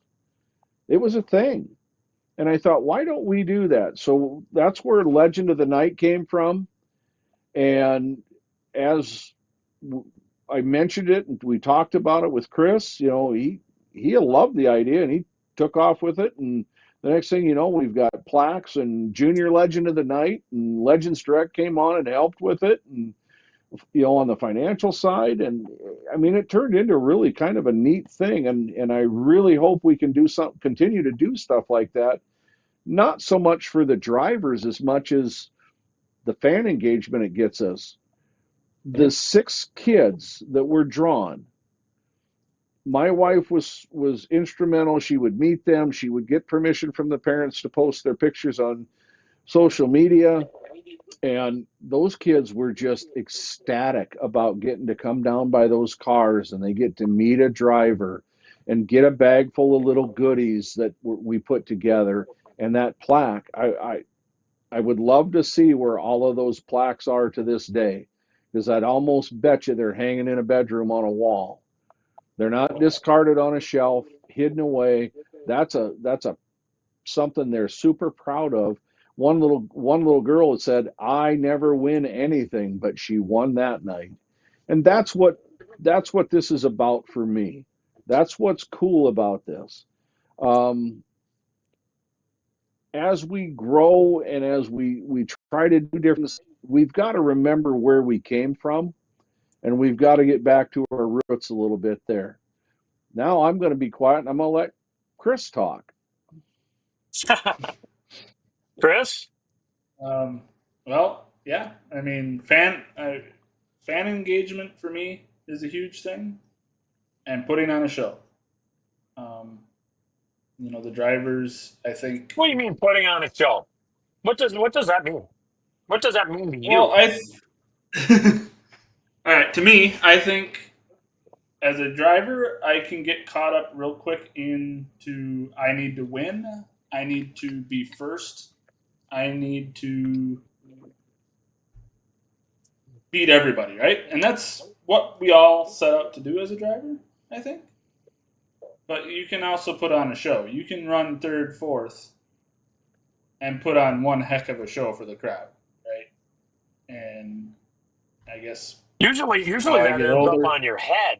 Speaker 3: It was a thing. And I thought, why don't we do that? So that's where Legend of the Night came from. And as I mentioned it and we talked about it with Chris, he loved the idea and he took off with it. And the next thing you know, we've got plaques and Junior Legend of the Night and Legends Direct came on and helped with it. And on the financial side, and I mean, it turned into really kind of a neat thing. And I really hope we can continue to do stuff like that. Not so much for the drivers as much as the fan engagement it gets us. The 6 kids that were drawn, my wife was instrumental. She would meet them. She would get permission from the parents to post their pictures on social media. And those kids were just ecstatic about getting to come down by those cars and they get to meet a driver and get a bag full of little goodies that we put together. And that plaque, I would love to see where all of those plaques are to this day, because I'd almost bet you they're hanging in a bedroom on a wall. They're not discarded on a shelf, hidden away. That's a something they're super proud of. One little girl had said, "I never win anything," but she won that night. And that's what this is about for me. That's what's cool about this. As we grow and as we try to do different, we've got to remember where we came from, and we've got to get back to our roots a little bit there. Now I'm going to be quiet and I'm going to let Chris talk.
Speaker 1: Chris?
Speaker 2: Well, yeah. I mean, fan engagement for me is a huge thing, and putting on a show. The drivers, I think.
Speaker 1: What do you mean putting on a show? What does that mean? What does that mean to you?
Speaker 2: Well, all right. To me, I think as a driver, I can get caught up real quick into I need to win. I need to be first. I need to beat everybody, right? And that's what we all set out to do as a driver, I think. But you can also put on a show. You can run third, fourth, and put on one heck of a show for the crowd, right? And I guess
Speaker 1: Usually that ends up on your head.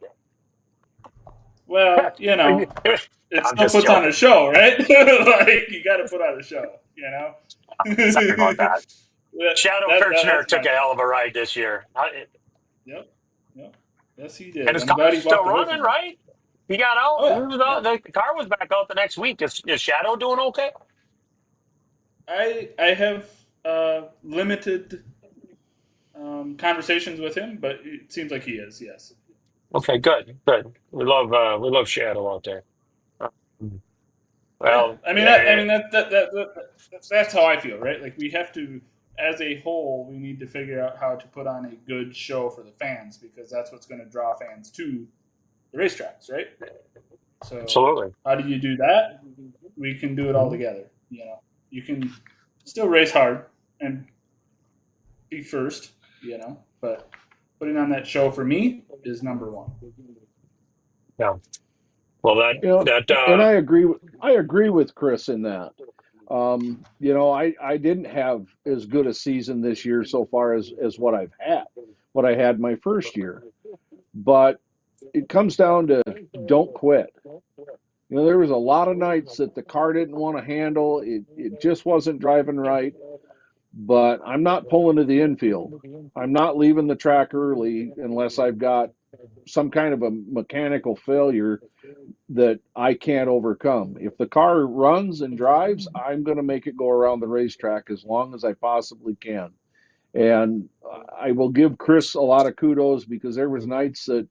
Speaker 2: Well, it still puts
Speaker 1: joking.
Speaker 2: on a show, right? Like, you got to put on a show,
Speaker 1: Sorry about that. Shadow Kirchner took a hell of a ride this year.
Speaker 2: Yep. Yes, he did.
Speaker 1: And his car is still running, right? He got out.
Speaker 2: Oh, yeah.
Speaker 1: He was out. The car was back out the next week. Is Shadow doing okay?
Speaker 2: I have limited conversations with him, but it seems like he is. Yes.
Speaker 1: Okay, good. We love Shadow out there. Well,
Speaker 2: yeah. That's how I feel, right? Like, we have to, as a whole, we need to figure out how to put on a good show for the fans, because that's what's going to draw fans to the racetracks, right? So
Speaker 1: absolutely.
Speaker 2: How do you do that? We can do it all together. You can still race hard and be first, but putting on that show for me is number one.
Speaker 1: Yeah. Well,
Speaker 3: and I agree with Chris in that. I didn't have as good a season this year so far as what I had my first year, but it comes down to don't quit. There was a lot of nights that the car didn't want to handle. It just wasn't driving right. But I'm not pulling to the infield. I'm not leaving the track early unless I've got some kind of a mechanical failure that I can't overcome. If the car runs and drives, I'm going to make it go around the racetrack as long as I possibly can. And I will give Chris a lot of kudos, because there was nights that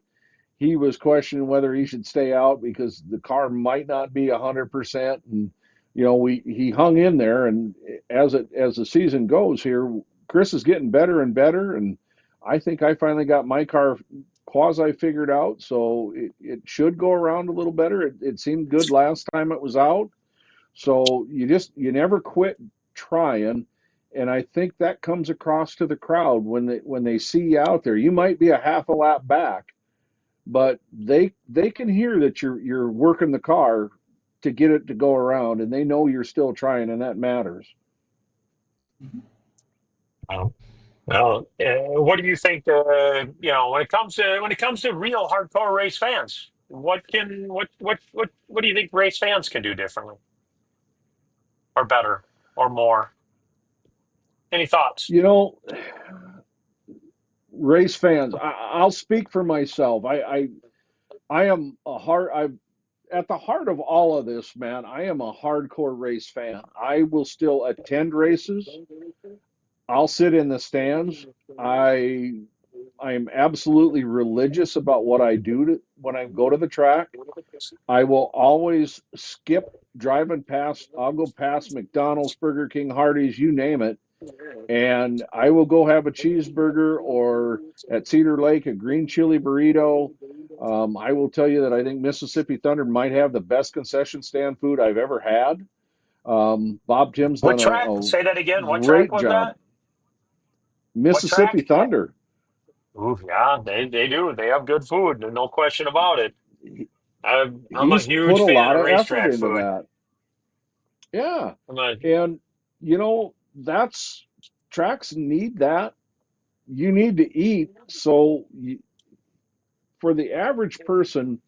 Speaker 3: he was questioning whether he should stay out because the car might not be 100%. And he hung in there, and as the season goes here, Chris is getting better and better, and I think I finally got my car quasi figured out, so it should go around a little better. It seemed good last time it was out, so you never quit trying, and I think that comes across to the crowd when they see you out there. You might be a half a lap back, but they can hear that you're working the car to get it to go around, and they know you're still trying, and that matters.
Speaker 1: Um, well, what do you think? When it comes to real hardcore race fans, what do you think race fans can do differently or better or more? Any thoughts?
Speaker 3: You know, race fans. I'll speak for myself. I am a hard. I At the heart of all of this, man. I am a hardcore race fan. I will still attend races. I'll sit in the stands. I I'm absolutely religious about what I do when I go to the track. I will always skip driving past. I'll go past McDonald's, Burger King, Hardee's, you name it, and I will go have a cheeseburger or at Cedar Lake a green chili burrito. I will tell you that I think Mississippi Thunder might have the best concession stand food I've ever had. Bob Tim's
Speaker 1: What
Speaker 3: done
Speaker 1: track?
Speaker 3: a
Speaker 1: Say that again. What track
Speaker 3: great
Speaker 1: was
Speaker 3: job.
Speaker 1: that? What
Speaker 3: Mississippi
Speaker 1: track?
Speaker 3: Thunder.
Speaker 1: Ooh, yeah, they do. They have good food. There's no question about it. I'm a
Speaker 3: He's
Speaker 1: huge
Speaker 3: put a
Speaker 1: fan
Speaker 3: lot
Speaker 1: of
Speaker 3: of effort
Speaker 1: racetrack
Speaker 3: into
Speaker 1: food.
Speaker 3: that. Yeah.
Speaker 1: I'm a
Speaker 3: And, that's tracks need that. You need to eat. So, for the average person,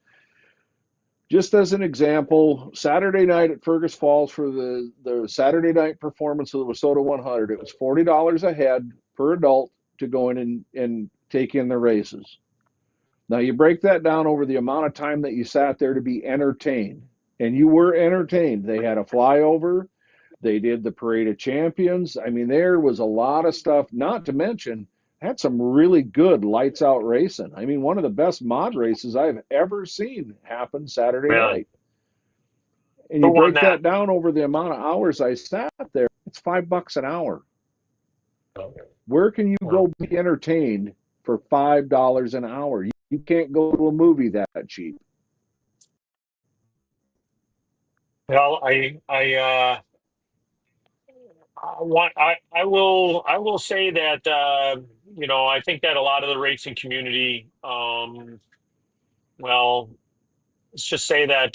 Speaker 3: just as an example, Saturday night at Fergus Falls for the Saturday night performance of the Wissota 100, it was $40 a head per adult to go in and take in the races. Now you break that down over the amount of time that you sat there to be entertained, and you were entertained. They had a flyover, they did the Parade of Champions. I mean, there was a lot of stuff, not to mention, had some really good lights out racing. I mean, one of the best mod races I've ever seen happen Saturday
Speaker 1: really.
Speaker 3: night. And
Speaker 1: Who
Speaker 3: you
Speaker 1: won
Speaker 3: break
Speaker 1: that?
Speaker 3: that down over the amount of hours I sat there, it's $5 an hour. Where can you
Speaker 1: Well,
Speaker 3: go be entertained for $5 an hour? You can't go to a movie that cheap.
Speaker 1: well, I will say that I think that a lot of the racing community, well, let's just say that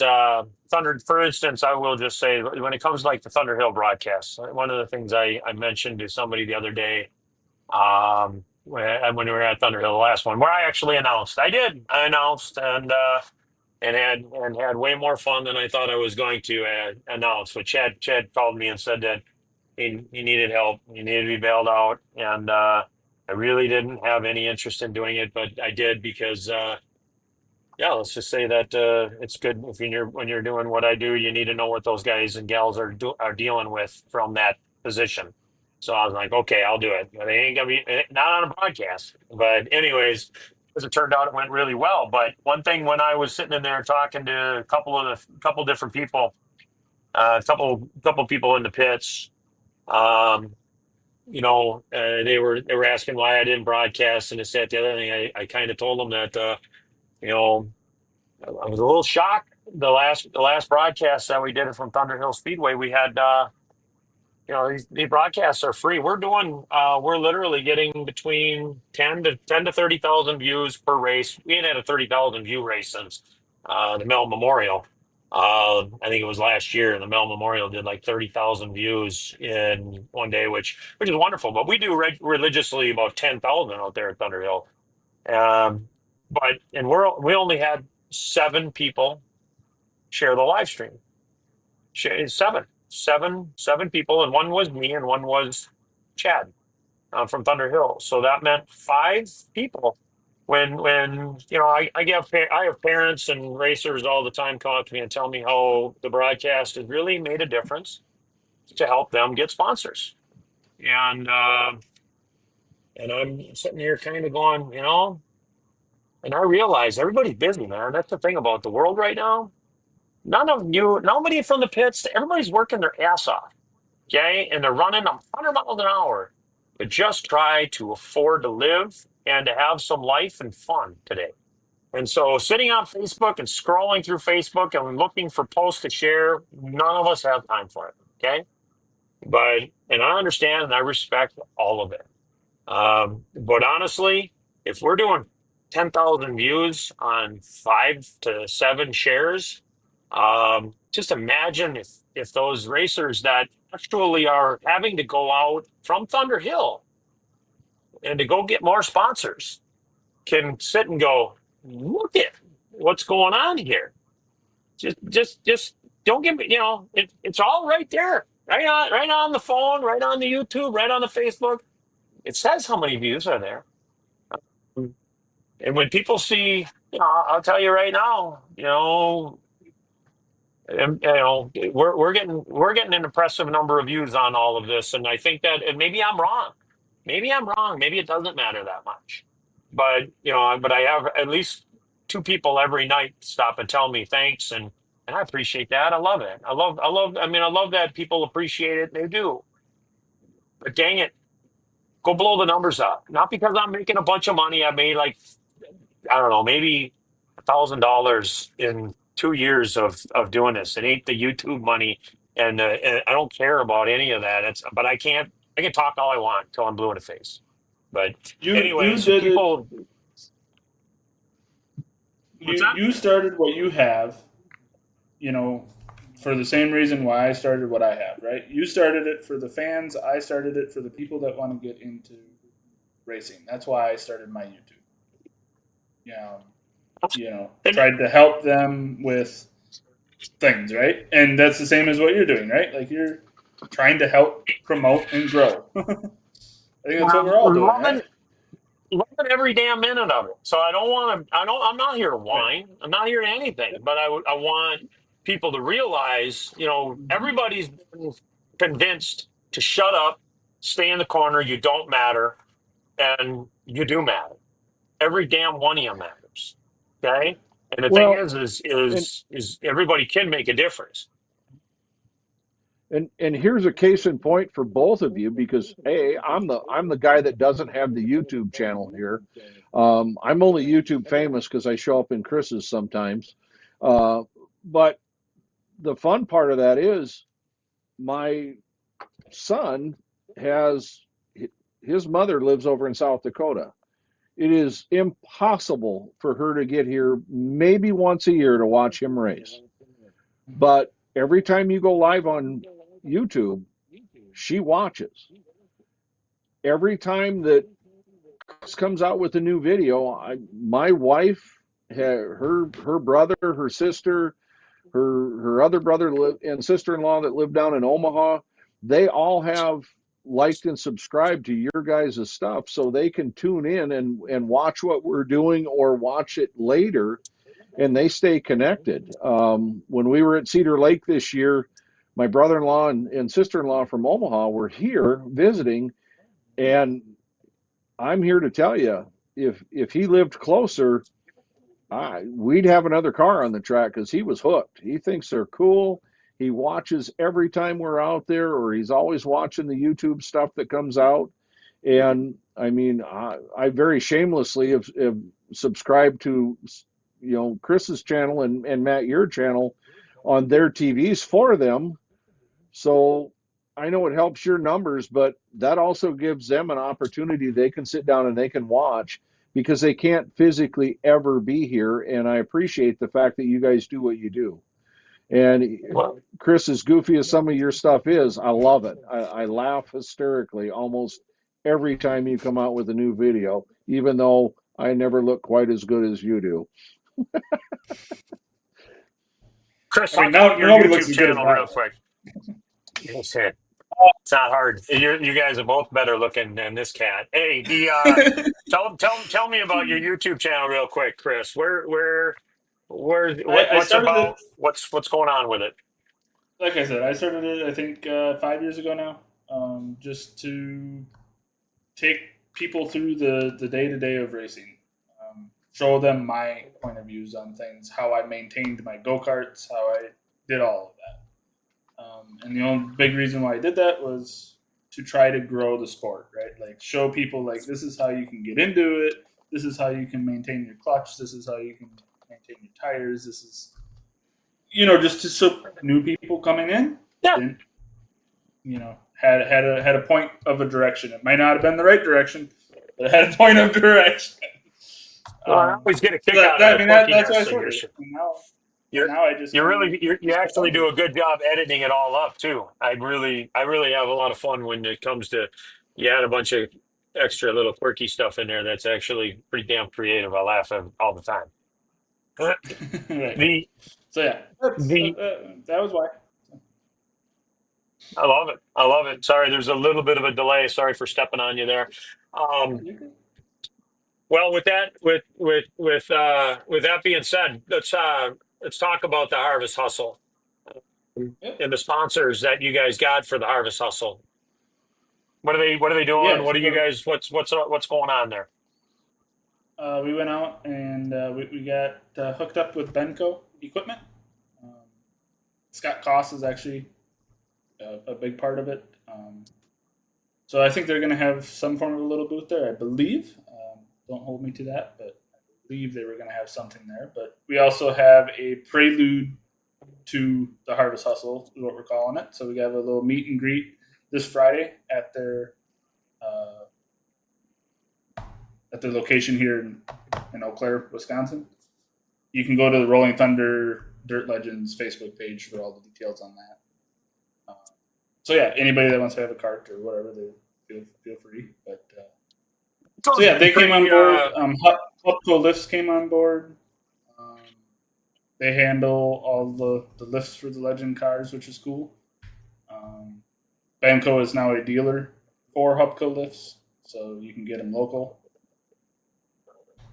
Speaker 1: Thunder, for instance, I will just say when it comes to like the Thunder Hill broadcasts, one of the things I mentioned to somebody the other day, when we were at Thunder Hill, the last one, where I actually announced, I announced and had way more fun than I thought I was going to announce. But Chad called me and said that he needed help. He needed to be bailed out, and I really didn't have any interest in doing it, but I did because yeah, let's just say that it's good if when you're doing what I do, you need to know what those guys and gals are dealing with from that position. So I was like, okay, I'll do it. But they ain't gonna be not on a broadcast. But anyways, as it turned out, it went really well. But one thing when I was sitting in there talking to a couple different people, a couple people in the pits, um, they were asking why I didn't broadcast and this, that, the other thing. I kind of told them that you know I was a little shocked. The last broadcast that we did it from Thunder Hill Speedway, we had these broadcasts are free. We're literally getting between 10 to 30,000 views per race. We ain't had a 30,000 view race since the Mel Memorial. I think it was last year, and the Mel Memorial did like 30,000 views in one day, which is wonderful. But we do religiously about 10,000 out there at Thunder Hill. Um, we only had 7 people share the live stream. Seven people, and one was me, and one was Chad from Thunder Hill. So that meant 5 people. When I have parents and racers all the time come up to me and tell me how the broadcast has really made a difference to help them get sponsors. And I'm sitting here kind of going, and I realize everybody's busy, man. That's the thing about the world right now. nobody from the pits, everybody's working their ass off. Okay. And they're running 100 miles an hour, but just try to afford to live and to have some life and fun today. And so sitting on Facebook and scrolling through Facebook and looking for posts to share, none of us have time for it. Okay. And I understand and I respect all of it. But honestly, if we're doing 10,000 views on 5 to 7 shares, just imagine if those racers that actually are having to go out from Thunder Hill and to go get more sponsors can sit and go, look at what's going on here. Just don't give me, it's all right there, right on the phone, right on the YouTube, right on the Facebook. It says how many views are there. And when people see, I'll tell you right now, we're getting an impressive number of views on all of this, and I think that, and maybe I'm wrong. Maybe I'm wrong. Maybe it doesn't matter that much. But I have at least 2 people every night stop and tell me thanks, and I appreciate that. I love it. I love that people appreciate it. They do. But dang it, go blow the numbers up. Not because I'm making a bunch of money. I made like, I don't know, maybe $1,000 in 2 years of doing this. It ain't the YouTube money, and I don't care about any of that. But I can't. I can talk all I want until I'm blue in the face. But
Speaker 2: You
Speaker 1: anyways,
Speaker 2: did it.
Speaker 1: people. What's that?
Speaker 2: You started what you have, for the same reason why I started what I have, right? You started it for the fans. I started it for the people that want to get into racing. That's why I started my YouTube.
Speaker 1: And
Speaker 2: Tried to help them with things, right? And that's the same as what you're doing, right? Like you're trying to help promote and grow. I think that's what we're all doing, right?
Speaker 1: loving loving every damn minute of it. So I don't want to. I don't. I'm not here to
Speaker 2: Right.
Speaker 1: whine. I'm not here to anything. But I want people to realize, everybody's been convinced to shut up, stay in the corner. You don't matter, and you do matter. Every damn one of you matters. Okay. And the thing
Speaker 3: Well, and
Speaker 1: is everybody can make a difference.
Speaker 3: and here's a case in point for both of you because hey, I'm the guy that doesn't have the YouTube channel here. I'm only YouTube famous because I show up in Chris's sometimes. Uh, but the fun part of that is my son has his mother lives over in South Dakota. It is impossible for her to get here maybe once a year to watch him race. But every time you go live on YouTube, she watches. Every time that Chris comes out with a new video, my wife, her brother, her sister, her other brother and sister-in-law that live down in Omaha, they all have liked and subscribed to your guys' stuff so they can tune in and watch what we're doing or watch it later and they stay connected. When we were at Cedar Lake this year, my brother-in-law and sister-in-law from Omaha were here visiting, and I'm here to tell you, if he lived closer, we'd have another car on the track because he was hooked. He thinks they're cool. He watches every time we're out there, or he's always watching the YouTube stuff that comes out. And I mean, I very shamelessly have subscribed to, Chris's channel and Matt, your channel on their TVs for them. So I know it helps your numbers, but that also gives them an opportunity. They can sit down and they can watch because they can't physically ever be here. And I appreciate the fact that you guys do what you do. And
Speaker 1: Well,
Speaker 3: Chris, as goofy as some of your stuff is, I love it. I laugh hysterically almost every time you come out with a new video, even though I never look quite as good as you do.
Speaker 1: Chris,
Speaker 2: I mean,
Speaker 1: talk
Speaker 2: now
Speaker 1: about your
Speaker 2: nobody looks
Speaker 1: YouTube
Speaker 2: as good as
Speaker 1: channel real
Speaker 2: mine.
Speaker 1: quick. Yes, sir. It's not hard. You guys are both better looking than this cat. Hey, tell me about your YouTube channel real quick, Chris.
Speaker 2: I
Speaker 1: What's
Speaker 2: started it,
Speaker 1: about what's going on with it?
Speaker 2: like I said, I started it, I think, 5 years ago now, just to take people through the day to day of racing. show them my point of views on things, how I maintained my go-karts, how I did all of that. And the only big reason why I did that was to try to grow the sport, right? Like show people like this is how you can get into it. This is how you can maintain your clutch. This is how you can maintain your tires. This is, just to so new people coming in
Speaker 1: Yeah.
Speaker 2: didn't, had a point of a direction. It might not have been the right direction, but it had a point of direction.
Speaker 1: Well, I always get a kick
Speaker 2: So
Speaker 1: out of the
Speaker 2: that's why I
Speaker 1: quirkiness of your
Speaker 2: started
Speaker 1: show.
Speaker 2: it. And now,
Speaker 1: You're
Speaker 2: I just
Speaker 1: you're
Speaker 2: kind of
Speaker 1: really you
Speaker 2: just kept
Speaker 1: actually
Speaker 2: on with
Speaker 1: do
Speaker 2: it.
Speaker 1: a good job editing it all up too. I really have a lot of fun when it comes to you add a bunch of extra little quirky stuff in there that's actually pretty damn creative. I laugh at all the time.
Speaker 2: Right.
Speaker 1: The
Speaker 2: So yeah,
Speaker 1: the
Speaker 2: that was why.
Speaker 1: I love it. I love it. Sorry, there's a little bit of a delay. Sorry for stepping on you there.
Speaker 2: Yeah,
Speaker 1: Um,
Speaker 2: you're good.
Speaker 1: well, with that being said, let's talk about the Harvest Hustle
Speaker 2: Yep.
Speaker 1: and the sponsors that you guys got for the Harvest Hustle. What are they doing?
Speaker 2: Yeah.
Speaker 1: What are you
Speaker 2: So
Speaker 1: guys? What's going on there?
Speaker 2: we went out and we got hooked up with Benco equipment. Um, Scott Koss is actually a big part of it. So I think they're going to have some form of a little booth there, I believe. Don't hold me to that, but I believe they were going to have something there. But we also have a prelude to the Harvest Hustle, is what we're calling it. So we have a little meet and greet this Friday uh, at their location here in Eau Claire, Wisconsin. You can go to the Rolling Thunder Dirt Legends Facebook page for all the details on that. So yeah, anybody that wants to have a cart or whatever, they feel free. But
Speaker 1: It's
Speaker 2: so
Speaker 1: always
Speaker 2: yeah,
Speaker 1: been
Speaker 2: they came
Speaker 1: pretty.
Speaker 2: on board. Hubco Lifts came on board. Um, they handle all the lifts for the Legend cars, which is cool. Benco is now a dealer for Hubco Lifts, so you can get them local.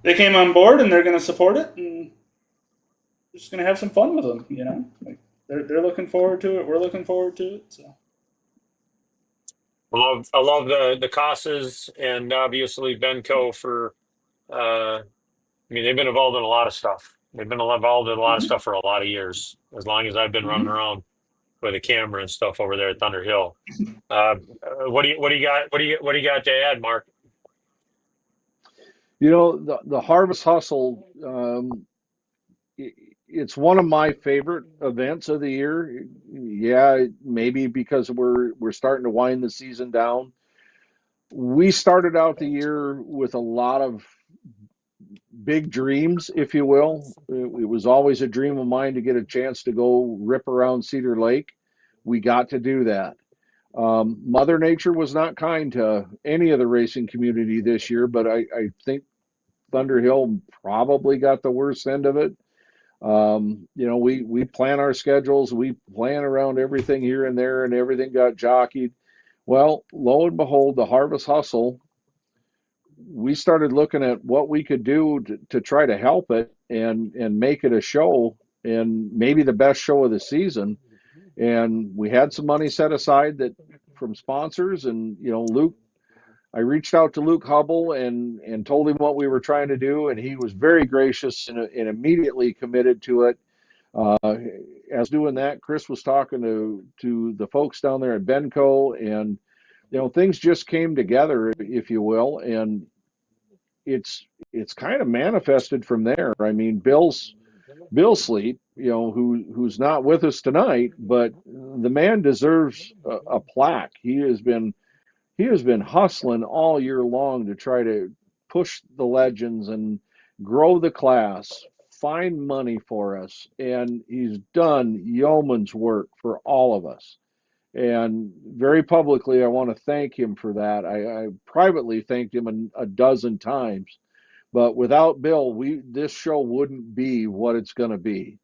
Speaker 2: They came on board and they're going to support it, and we're just going to have some fun with them. Like they're looking forward to it. We're looking forward to it. So.
Speaker 1: I love the Casas and obviously Benco for. I mean, they've been involved in a lot of stuff. They've been involved in a lot of
Speaker 2: Mm-hmm.
Speaker 1: stuff for a lot of years, as long as I've been running
Speaker 2: Mm-hmm.
Speaker 1: around with a camera and stuff over there at Thunder Hill. What do you got to add, Mark?
Speaker 3: The Harvest Hustle, it's one of my favorite events of the year. Yeah, maybe because we're starting to wind the season down. We started out the year with a lot of big dreams, if you will. It was always a dream of mine to get a chance to go rip around Cedar Lake. We got to do that. Mother Nature was not kind to any of the racing community this year, but I think Thunder Hill probably got the worst end of it. We plan our schedules, we plan around everything here and there, and everything got jockeyed. Well, lo and behold, the Harvest Hustle, we started looking at what we could do to try to help it and make it a show and maybe the best show of the season. And we had some money set aside that from sponsors, and Luke, I reached out to Luke Hubble and told him what we were trying to do, and he was very gracious and immediately committed to it. As doing that, Chris was talking to the folks down there at Benco, and things just came together, if you will, and it's kind of manifested from there. I mean, Bill Sleet, who's not with us tonight, but the man deserves a plaque. He has been hustling all year long to try to push the legends and grow the class, find money for us, and he's done yeoman's work for all of us. And very publicly, I want to thank him for that. I privately thanked him a dozen times, but without Bill, this show wouldn't be what it's going to be.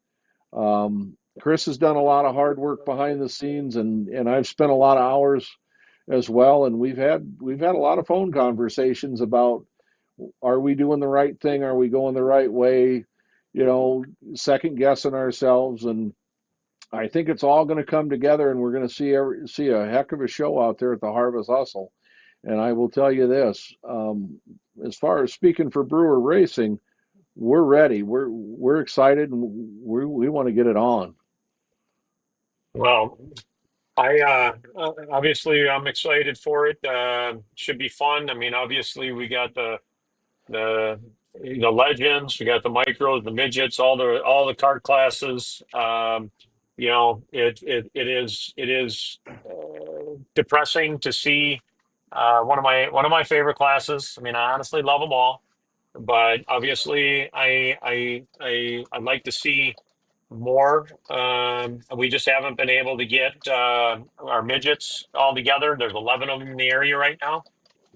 Speaker 3: Chris has done a lot of hard work behind the scenes, and I've spent a lot of hours as well. And we've had a lot of phone conversations about, are we doing the right thing? Are we going the right way? Second guessing ourselves. And I think it's all going to come together, and we're going to see a heck of a show out there at the Harvest Hustle. And I will tell you this, as far as speaking for Brewer Racing, we're ready. We're excited, and we want to get it on.
Speaker 1: Well, obviously I'm excited for it. Should be fun. I mean, obviously we got the the legends, we got the micros, the midgets, all the card classes. It is depressing to see one of my favorite classes. I mean, I honestly love them all, but obviously I'd like to see more. We just haven't been able to get our midgets all together. There's 11 of them in the area right now.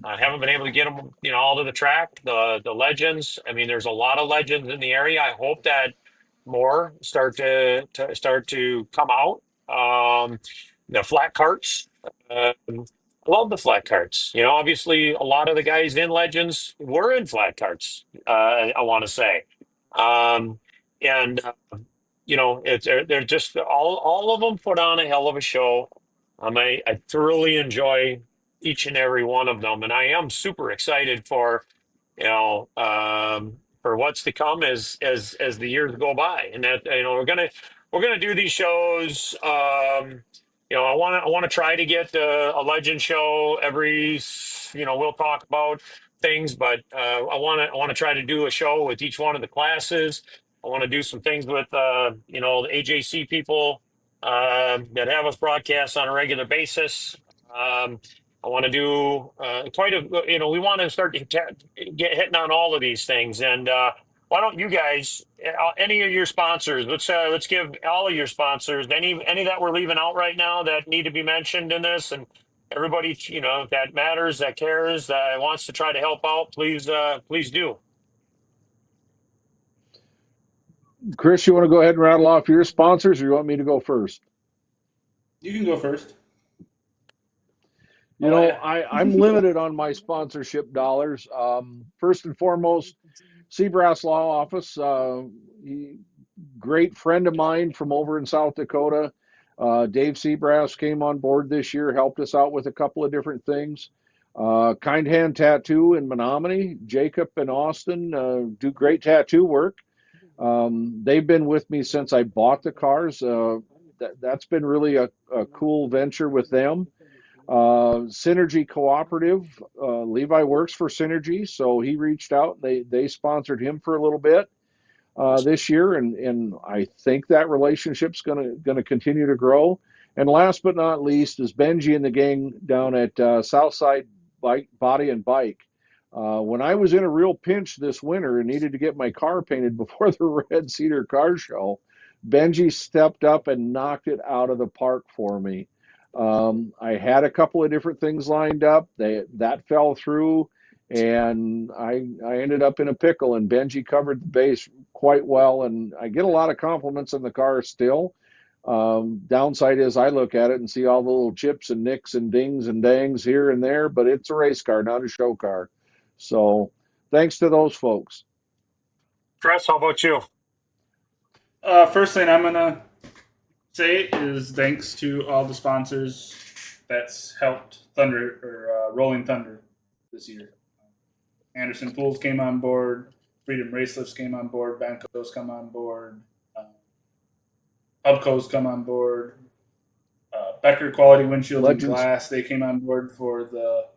Speaker 1: I haven't been able to get them, all to the track. The legends. I mean, there's a lot of legends in the area. I hope that more start to come out. The flat carts. I love the flat carts. Obviously, a lot of the guys in legends were in flat carts. I want to say, and it's they're just all of them put on a hell of a show. I thoroughly enjoy each and every one of them, and I am super excited for what's to come as the years go by. And that we're gonna do these shows. I want to try to get a legend show we'll talk about things, but I want to try to do a show with each one of the classes. I want to do some things with the AJC people that have us broadcast on a regular basis. I want to do we want to start to get hitting on all of these things. And why don't you guys, any of your sponsors, let's give all of your sponsors, any that we're leaving out right now that need to be mentioned in this, and everybody, that matters, that cares, that wants to try to help out, please do.
Speaker 3: Chris, you want to go ahead and rattle off your sponsors, or you want me to go first?
Speaker 2: You can go first.
Speaker 3: I'm limited on my sponsorship dollars. First and foremost, Seabrass Law Office, great friend of mine from over in South Dakota. Dave Seabrass came on board this year, helped us out with a couple of different things. Kind Hand Tattoo in Menominee, Jacob and Austin do great tattoo work. They've been with me since I bought the cars. That's been really a cool venture with them. Synergy Cooperative, Levi works for Synergy, so he reached out. They sponsored him for a little bit this year, and I think that relationship's gonna continue to grow. And last but not least is Benji and the gang down at Southside Body and Bike. When I was in a real pinch this winter and needed to get my car painted before the Red Cedar Car Show, Benji stepped up and knocked it out of the park for me. I had a couple of different things lined up. That fell through, and I ended up in a pickle. And Benji covered the base quite well, and I get a lot of compliments on the car still. Downside is I look at it and see all the little chips and nicks and dings and dangs here and there, but it's a race car, not a show car. So thanks to those folks.
Speaker 1: Chris, how about you?
Speaker 2: First thing I'm gonna say is thanks to all the sponsors that's helped Rolling Thunder this year. Anderson Pools came on board, Freedom Racelifts came on board, Banco's come on board, Hubco's come on board, Becker Quality Windshield and Glass, they came on board for the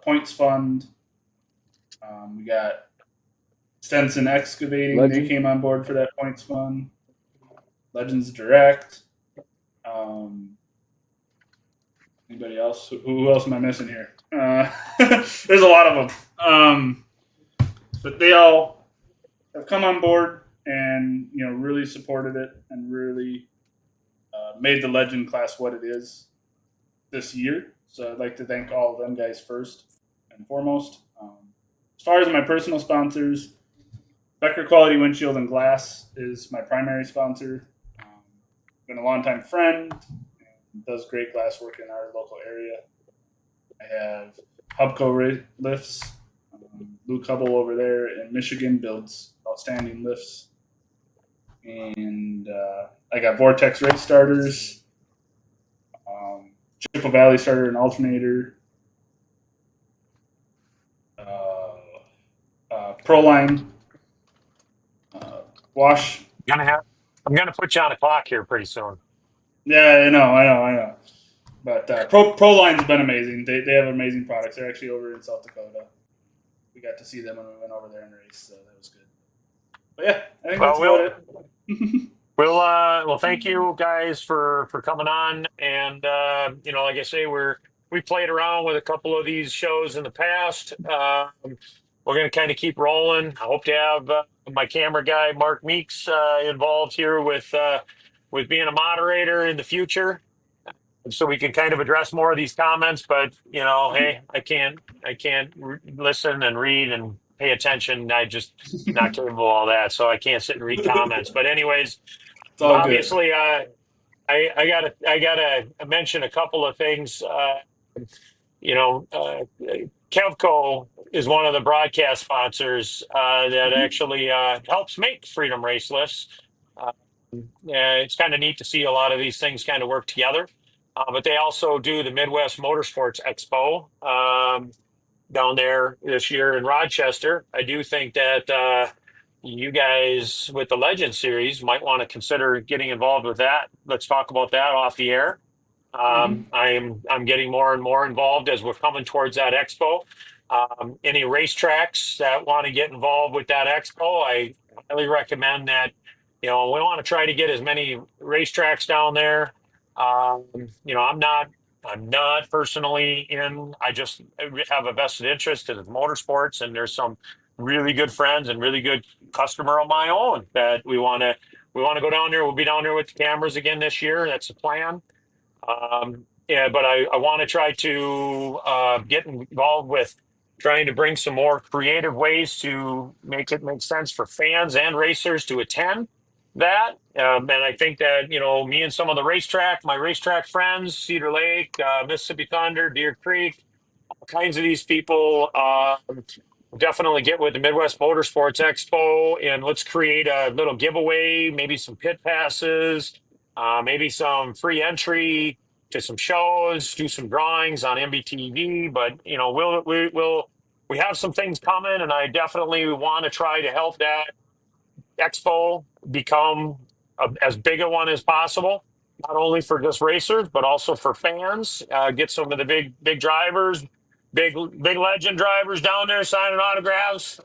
Speaker 2: points fund. We got Stenson Excavating, they came on board for that points fund. Legends Direct. Anybody else? Who else am I missing here? There's a lot of them. But they all have come on board and really supported it and really made the Legend class what it is this year. So I'd like to thank all of them guys first and foremost. As far as my personal sponsors, Becker Quality Windshield and Glass is my primary sponsor. Been a longtime friend and does great glass work in our local area. I have Hubco Lifts. Luke Hubble over there in Michigan builds outstanding lifts. And I got Vortex Race Starters, Chippewa Valley Starter and Alternator, Proline, Wash.
Speaker 1: Gonna have. I'm gonna put you on a clock here pretty soon.
Speaker 2: Yeah, I know. But Pro Line's been amazing. They have amazing products. They're actually over in South Dakota. We got to see them when we went over there and raced, so that was good. But yeah, I think
Speaker 1: Well,
Speaker 2: that's about it.
Speaker 1: well, thank you guys for coming on, and like I say, we played around with a couple of these shows in the past. We're gonna kind of keep rolling. I hope to have my camera guy Mark Meeks involved here with being a moderator in the future, so we can kind of address more of these comments. But hey, I can't listen and read and pay attention. I just not capable of all that, so I can't sit and read comments. But anyways,
Speaker 2: It's all good.
Speaker 1: obviously, I gotta mention a couple of things. You know, uh, Kevco is one of the broadcast sponsors that
Speaker 2: Mhm.
Speaker 1: actually helps make Freedom Race lists. Uh, it's kind of neat to see a lot of these things kind of work together. But they also do the Midwest Motorsports Expo down there this year in Rochester. I do think that you guys with the Legend Series might want to consider getting involved with that. Let's talk about that off the air.
Speaker 2: Mhm.
Speaker 1: I'm getting more and more involved as we're coming towards that expo. Any racetracks that want to get involved with that expo, I highly recommend that. We want to try to get as many racetracks down there. I'm not personally in. I just have a vested interest in motorsports, and there's some really good friends and really good customer of my own that we want to go down there. We'll be down there with the cameras again this year. That's the plan. Yeah, but I want to try to get involved with trying to bring some more creative ways to make it make sense for fans and racers to attend that. And I think that, me and some of my racetrack friends, Cedar Lake, Mississippi Thunder, Deer Creek, all kinds of these people definitely get with the Midwest Motorsports Expo and let's create a little giveaway, maybe some pit passes, maybe some free entry to some shows, do some drawings on MBTV. But we have some things coming, and I definitely want to try to help that expo become as big a one as possible, not only for just racers but also for fans. Get some of the big drivers, big legend drivers down there signing autographs.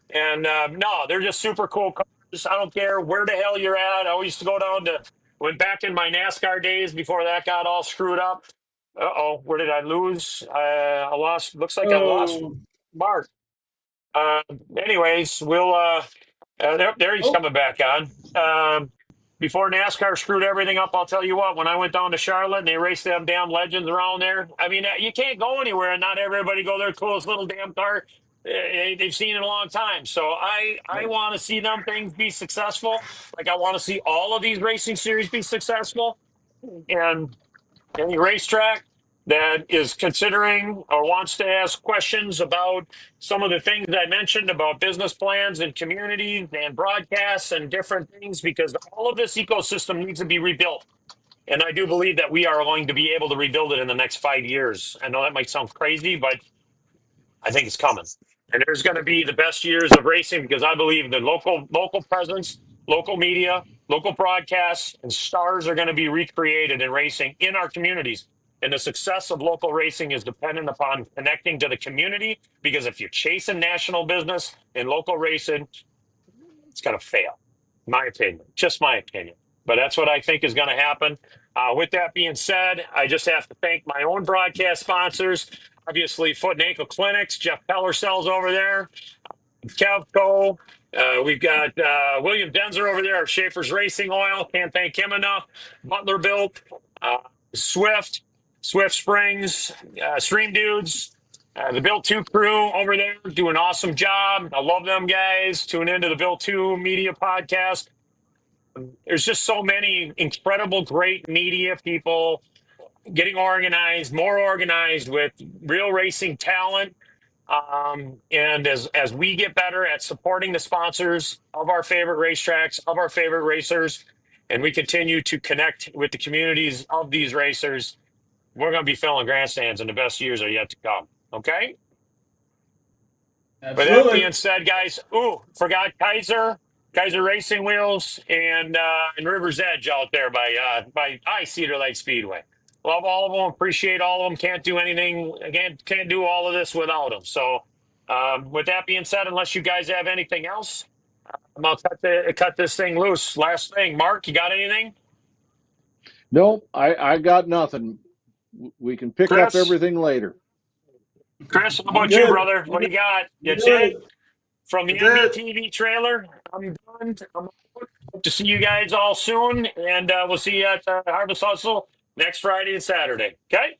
Speaker 1: And no, they're just super cool cars. I don't care where the hell you're at. I used to go down to went back in my NASCAR days before that got all screwed up. Uh-oh, where did I lose? I lost. Looks like I lost
Speaker 2: Oh,
Speaker 1: Mark. Uh, anyways, we'll there he's
Speaker 2: oh,
Speaker 1: coming back on. Before NASCAR screwed everything up, I'll tell you what, when I went down to Charlotte and they raced them damn legends around there, I mean, you can't go anywhere and not everybody go their coolest little damn car they've seen in a long time. So I
Speaker 2: right.
Speaker 1: want to see them things be successful. Like I want to see all of these racing series be successful. And any racetrack that is considering or wants to ask questions about some of the things I mentioned about business plans and communities and broadcasts and different things, because all of this ecosystem needs to be rebuilt. And I do believe that we are going to be able to rebuild it in the next 5 years. I know that might sound crazy, but I think it's coming. And there's going to be the best years of racing because I believe the local presence, local media, local broadcasts, and stars are going to be recreated in racing in our communities. And the success of local racing is dependent upon connecting to the community because if you're chasing national business in local racing, it's going to fail. My opinion, just my opinion. But that's what I think is going to happen. With that being said, I just have to thank my own broadcast sponsors. Obviously, Foot and Ankle Clinics, Jeff Peller sells over there. Cavco. We've got William Denzer over there, Schaefer's Racing Oil. Can't thank him enough. Butler Built, uh, Swift, Swift Springs, Stream Dudes, the Built 2 crew over there do an awesome job. I love them guys. Tune into the Built 2 media podcast. There's just so many incredible, great media people getting organized, more organized with real racing talent. And as we get better at supporting the sponsors of our favorite racetracks, of our favorite racers, and we continue to connect with the communities of these racers, we're going to be filling grandstands and the best years are yet to come. Okay. With that
Speaker 2: Absolutely.
Speaker 1: being said, guys, forgot Kaiser. Kaiser Racing Wheels and River's Edge out there by Cedar Lake Speedway. Love all of them. Appreciate all of them. Can't do anything again. Can't do all of this without them. So, with that being said, unless you guys have anything else, I'm gonna cut this thing loose. Last thing, Mark, you got anything?
Speaker 3: Nope, I got nothing. We can pick up
Speaker 1: Chris,
Speaker 3: everything later.
Speaker 1: Chris, how
Speaker 2: I'm
Speaker 1: about you,
Speaker 2: good.
Speaker 1: brother? What do you got?
Speaker 2: I'm
Speaker 1: That's it
Speaker 2: good.
Speaker 1: from the
Speaker 2: That's it.
Speaker 1: MBTV trailer. I'm done. Hope to see you guys all soon, and we'll see you at Harvest Hustle next Friday and Saturday. Okay.